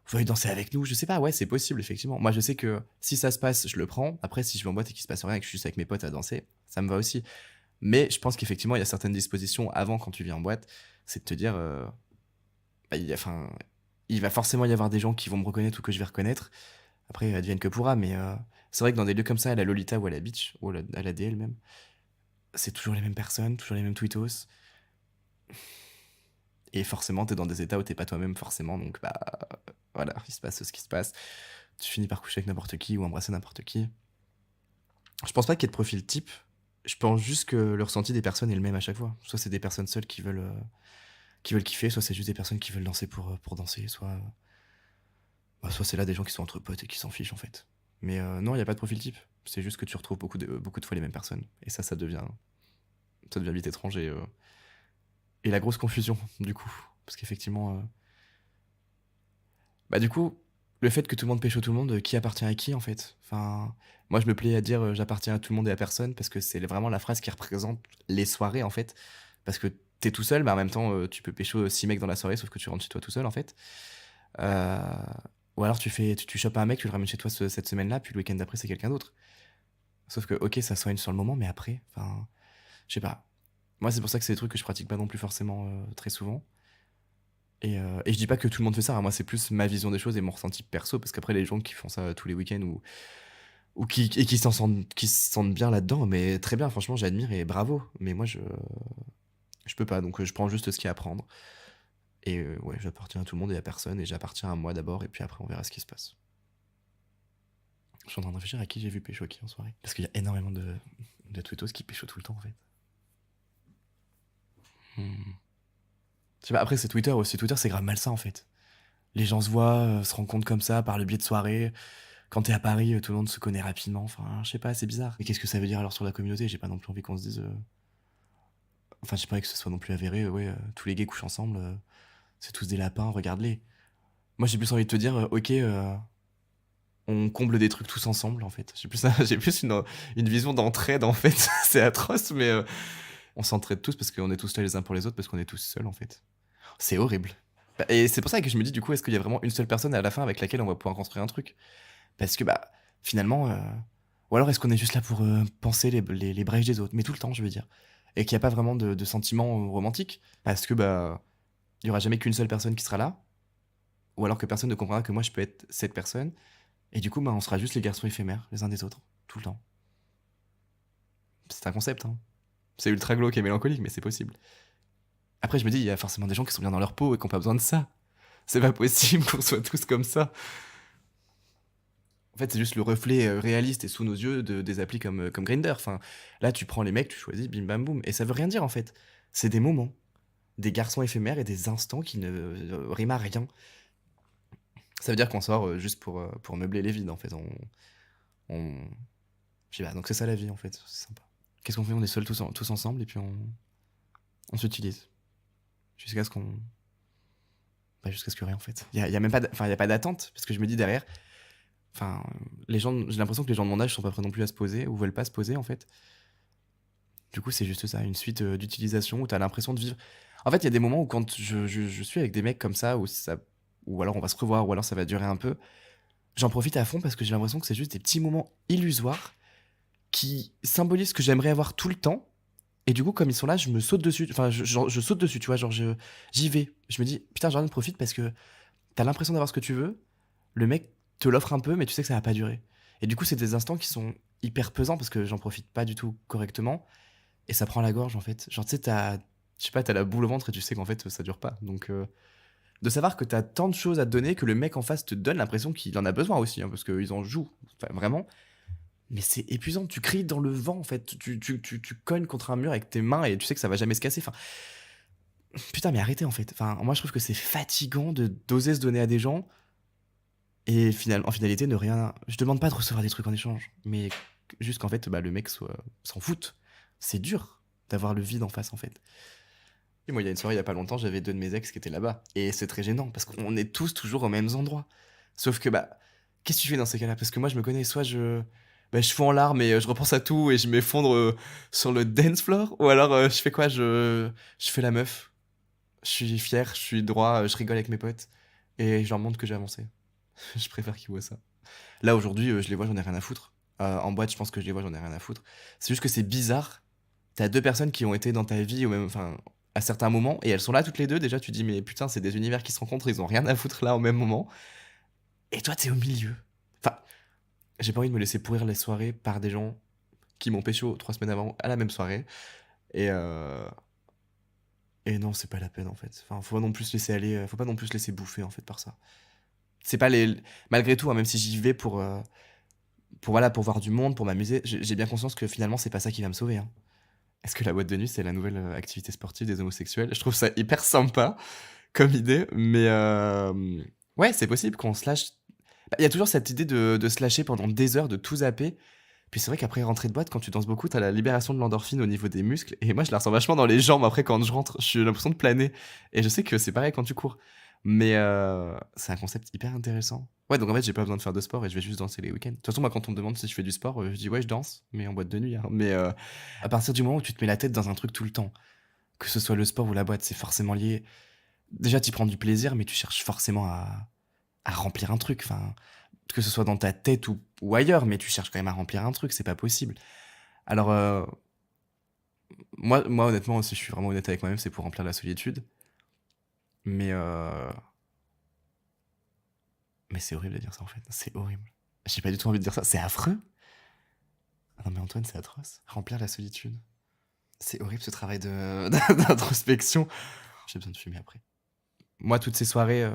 veuille danser avec nous. Je sais pas, ouais, c'est possible, effectivement. Moi, je sais que si ça se passe, je le prends. Après, si je vais en boîte et qu'il se passe rien et que je suis juste avec mes potes à danser, ça me va aussi. Mais je pense qu'effectivement, il y a certaines dispositions avant, quand tu viens en boîte, c'est de te dire, bah, enfin, il va forcément y avoir des gens qui vont me reconnaître ou que je vais reconnaître. Après, advienne que pourra, mais c'est vrai que dans des lieux comme ça, à la Lolita ou à la Beach, ou à la DL même, c'est toujours les mêmes personnes, toujours les mêmes tweetos. Et forcément, t'es dans des états où t'es pas toi-même, forcément, donc bah voilà, il se passe ce qui se passe. Tu finis par coucher avec n'importe qui ou embrasser n'importe qui. Je pense pas qu'il y ait de profil type. Je pense juste que le ressenti des personnes est le même à chaque fois. Soit c'est des personnes seules qui veulent kiffer, soit c'est juste des personnes qui veulent danser pour danser, soit c'est là des gens qui sont entre potes et qui s'en fichent en fait. Mais non, il n'y a pas de profil type. C'est juste que tu retrouves beaucoup de fois les mêmes personnes. Et ça devient vite étrange et la grosse confusion du coup. Parce qu'effectivement, bah du coup, le fait que tout le monde pécho tout le monde, qui appartient à qui en fait? Enfin, moi je me plais à dire j'appartiens à tout le monde et à personne parce que c'est vraiment la phrase qui représente les soirées en fait. Parce que t'es tout seul, mais en même temps tu peux pécho 6 mecs dans la soirée sauf que tu rentres chez toi tout seul en fait. Euh, ou alors tu chopes un mec, tu le ramènes chez toi cette semaine-là, puis le week-end d'après c'est quelqu'un d'autre. Sauf que ok ça soigne sur le moment, mais après, enfin, je sais pas. Moi c'est pour ça que c'est des trucs que je pratique pas non plus forcément très souvent. Et je dis pas que tout le monde fait ça, hein. Moi c'est plus ma vision des choses et mon ressenti perso, parce qu'après les gens qui font ça tous les week-ends ou qui se sentent bien là-dedans, mais très bien, franchement j'admire et bravo. Mais moi je peux pas, donc je prends juste ce qu'il y a à prendre. Et ouais, j'appartiens à tout le monde et à personne, et j'appartiens à moi d'abord, et puis après on verra ce qui se passe. Je suis en train de réfléchir à qui j'ai vu pécho qui en soirée. Parce qu'il y a énormément de tweetos qui pécho tout le temps en fait. Hmm. Je sais pas, après c'est Twitter aussi. Twitter c'est grave malsain en fait. Les gens se voient, se rencontrent comme ça par le biais de soirées. Quand t'es à Paris, tout le monde se connaît rapidement. Enfin, je sais pas, c'est bizarre. Mais qu'est-ce que ça veut dire alors sur la communauté? J'ai pas non plus envie qu'on se dise. Enfin, j'ai pas envie que ce soit non plus avéré. Ouais, tous les gays couchent ensemble. C'est tous des lapins, regarde-les. Moi j'ai plus envie de te dire, ok, On comble des trucs tous ensemble, en fait. J'ai plus, j'ai plus une vision d'entraide, en fait. C'est atroce, mais on s'entraide tous parce qu'on est tous là les uns pour les autres, parce qu'on est tous seuls, en fait. C'est horrible. Bah, et c'est pour ça que je me dis, du coup, est-ce qu'il y a vraiment une seule personne à la fin avec laquelle on va pouvoir construire un truc? Parce que, bah, finalement. Ou alors est-ce qu'on est juste là pour penser les brèches des autres? Mais tout le temps, je veux dire. Et qu'il n'y a pas vraiment de sentiments romantiques. Parce que, bah, il y aura jamais qu'une seule personne qui sera là. Ou alors que personne ne comprendra que moi, je peux être cette personne. Et du coup, bah, on sera juste les garçons éphémères, les uns des autres. Tout le temps. C'est un concept, hein. C'est ultra glauque et mélancolique, mais c'est possible. Après, je me dis, il y a forcément des gens qui sont bien dans leur peau et qui n'ont pas besoin de ça. C'est pas possible qu'on soit tous comme ça. En fait, c'est juste le reflet réaliste et sous nos yeux des applis comme Grindr. Enfin, là, tu prends les mecs, tu choisis, bim bam boum. Et ça veut rien dire, en fait. C'est des moments, des garçons éphémères et des instants qui ne riment à rien. Ça veut dire qu'on sort juste pour meubler les vides, en fait. On... Je sais pas, donc c'est ça la vie, en fait. C'est sympa. Qu'est-ce qu'on fait? On est seuls tous ensemble et puis on s'utilise. Jusqu'à ce qu'on... Bah, jusqu'à ce que rien, en fait. Il y a même pas enfin, il y a pas d'attente, parce que je me dis derrière... Enfin, les gens, j'ai l'impression que les gens de mon âge sont pas prêts non plus à se poser, ou veulent pas se poser, en fait. Du coup, c'est juste ça, une suite d'utilisation où t'as l'impression de vivre. En fait, il y a des moments où quand je suis avec des mecs comme ça, ou alors on va se revoir, ou alors ça va durer un peu, j'en profite à fond parce que j'ai l'impression que c'est juste des petits moments illusoires qui symbolisent ce que j'aimerais avoir tout le temps. Et du coup, comme ils sont là, je me saute dessus. Enfin, je saute dessus, tu vois, genre j'y vais. Je me dis, putain, Jordan, profite parce que t'as l'impression d'avoir ce que tu veux. Le mec te l'offre un peu, mais tu sais que ça va pas durer. Et du coup, c'est des instants qui sont hyper pesants parce que j'en profite pas du tout correctement. Et ça prend la gorge, en fait. Genre, tu sais, je sais pas, t'as la boule au ventre et tu sais qu'en fait, ça dure pas. Donc, de savoir que t'as tant de choses à te donner que le mec en face te donne l'impression qu'il en a besoin aussi, hein, parce qu'ils en jouent. Enfin, vraiment. Mais c'est épuisant. Tu cries dans le vent, en fait. Tu cognes contre un mur avec tes mains et tu sais que ça va jamais se casser. Enfin, putain, mais arrêtez, en fait. Enfin, moi, je trouve que c'est fatigant de d'oser se donner à des gens et en finalité, ne rien. Je demande pas de recevoir des trucs en échange, mais juste qu'en fait, bah, le mec s'en fout. C'est dur d'avoir le vide en face, en fait. Et moi, il y a une soirée, il y a pas longtemps, j'avais deux de mes ex qui étaient là-bas. Et c'est très gênant, parce qu'on est tous toujours aux mêmes endroits. Sauf que, bah, qu'est-ce que tu fais dans ces cas-là? Parce que moi, je me connais, soit je fous en larmes et je repense à tout et je m'effondre sur le dance floor, ou alors je fais quoi? Je fais la meuf. Je suis fier, je suis droit, je rigole avec mes potes. Et je leur montre que j'ai avancé. Je préfère qu'ils voient ça. Là, aujourd'hui, je les vois, j'en ai rien à foutre. En boîte, je pense que je les vois, j'en ai rien à foutre. C'est juste que c'est bizarre. T'as deux personnes qui ont été dans ta vie, ou même, enfin, à certains moments, et elles sont là toutes les deux. Déjà, tu te dis, mais putain, c'est des univers qui se rencontrent, ils ont rien à foutre là au même moment. Et toi, t'es au milieu. Enfin, j'ai pas envie de me laisser pourrir les soirées par des gens qui m'ont pécho 3 semaines avant à la même soirée. Et, euh... et non, c'est pas la peine en fait. Enfin, faut pas non plus se laisser aller, faut pas non plus se laisser bouffer en fait par ça. C'est pas les. Malgré tout, hein, même si j'y vais voilà, pour voir du monde, pour m'amuser, j'ai bien conscience que finalement, c'est pas ça qui va me sauver, hein. Est-ce que la boîte de nuit, c'est la nouvelle activité sportive des homosexuels? Je trouve ça hyper sympa comme idée, mais ouais, c'est possible qu'on se lâche. Bah, il y a toujours cette idée de se lâcher pendant des heures, de tout zapper. Puis c'est vrai qu'après rentrer de boîte, quand tu danses beaucoup, t'as la libération de l'endorphine au niveau des muscles. Et moi, je la ressens vachement dans les jambes après quand je rentre. J'ai l'impression de planer. Et je sais que c'est pareil quand tu cours. Mais c'est un concept hyper intéressant. Ouais, donc en fait, j'ai pas besoin de faire de sport et je vais juste danser les week-ends. De toute façon, moi, quand on me demande si je fais du sport, je dis ouais, je danse, mais en boîte de nuit, hein. Mais à partir du moment où tu te mets la tête dans un truc tout le temps, que ce soit le sport ou la boîte, c'est forcément lié. Déjà, tu prends du plaisir, mais tu cherches forcément à remplir un truc. Enfin, que ce soit dans ta tête ou ailleurs, mais tu cherches quand même à remplir un truc, c'est pas possible. Alors, moi, honnêtement, si je suis vraiment honnête avec moi-même, c'est pour remplir la solitude. Mais, mais c'est horrible de dire ça, en fait. C'est horrible. J'ai pas du tout envie de dire ça. C'est affreux. Ah non, mais Antoine, c'est atroce. Remplir la solitude. C'est horrible ce travail d'introspection. J'ai besoin de fumer après. Moi, toutes ces soirées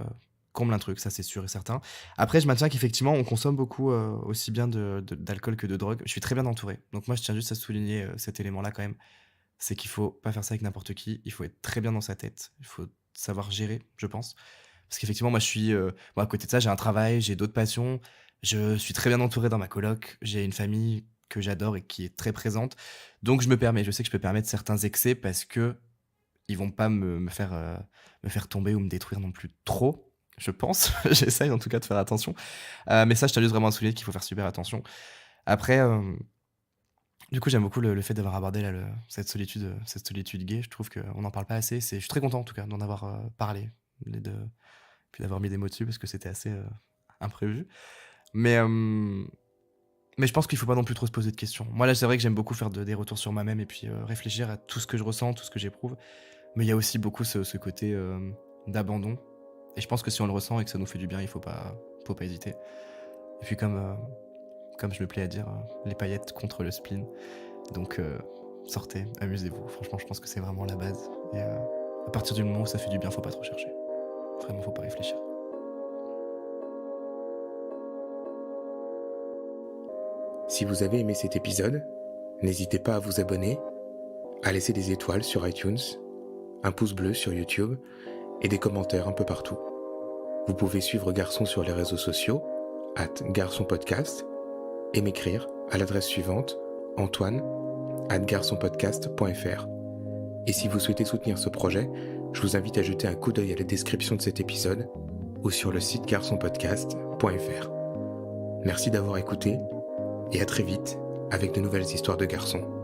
comblent un truc, ça c'est sûr et certain. Après, je maintiens qu'effectivement, on consomme beaucoup aussi bien d'alcool que de drogue. Je suis très bien entouré. Donc moi, je tiens juste à souligner cet élément-là quand même. C'est qu'il faut pas faire ça avec n'importe qui. Il faut être très bien dans sa tête. Il faut savoir gérer, je pense. Parce qu'effectivement, moi, moi, à côté de ça, j'ai un travail, j'ai d'autres passions. Je suis très bien entouré dans ma coloc. J'ai une famille que j'adore et qui est très présente. Donc, je sais que je peux permettre certains excès parce que ils vont pas me faire tomber ou me détruire non plus trop. Je pense, j'essaye en tout cas de faire attention. Mais ça, je tiens juste vraiment à souligner qu'il faut faire super attention. Après, du coup, j'aime beaucoup le fait d'avoir abordé là cette solitude gay. Je trouve qu'on n'en parle pas assez. Je suis très content en tout cas d'en avoir parlé, et puis d'avoir mis des mots dessus parce que c'était assez imprévu. Mais, mais je pense qu'il faut pas non plus trop se poser de questions. Moi là, c'est vrai que j'aime beaucoup faire des retours sur moi-même et puis réfléchir à tout ce que je ressens, tout ce que j'éprouve. Mais il y a aussi beaucoup ce côté d'abandon. Et je pense que si on le ressent et que ça nous fait du bien, il faut pas hésiter. Et puis comme je me plais à dire, les paillettes contre le spleen. Donc sortez, amusez-vous. Franchement, je pense que c'est vraiment la base. Et à partir du moment où ça fait du bien, faut pas trop chercher. Vraiment, faut pas réfléchir. Si vous avez aimé cet épisode, n'hésitez pas à vous abonner, à laisser des étoiles sur iTunes, un pouce bleu sur YouTube et des commentaires un peu partout. Vous pouvez suivre Garçon sur les réseaux sociaux, @garçonpodcast, et m'écrire à l'adresse suivante, antoine@garçonpodcast.fr. Et si vous souhaitez soutenir ce projet, je vous invite à jeter un coup d'œil à la description de cet épisode ou sur le site garçonpodcast.fr. Merci d'avoir écouté et à très vite avec de nouvelles histoires de garçons.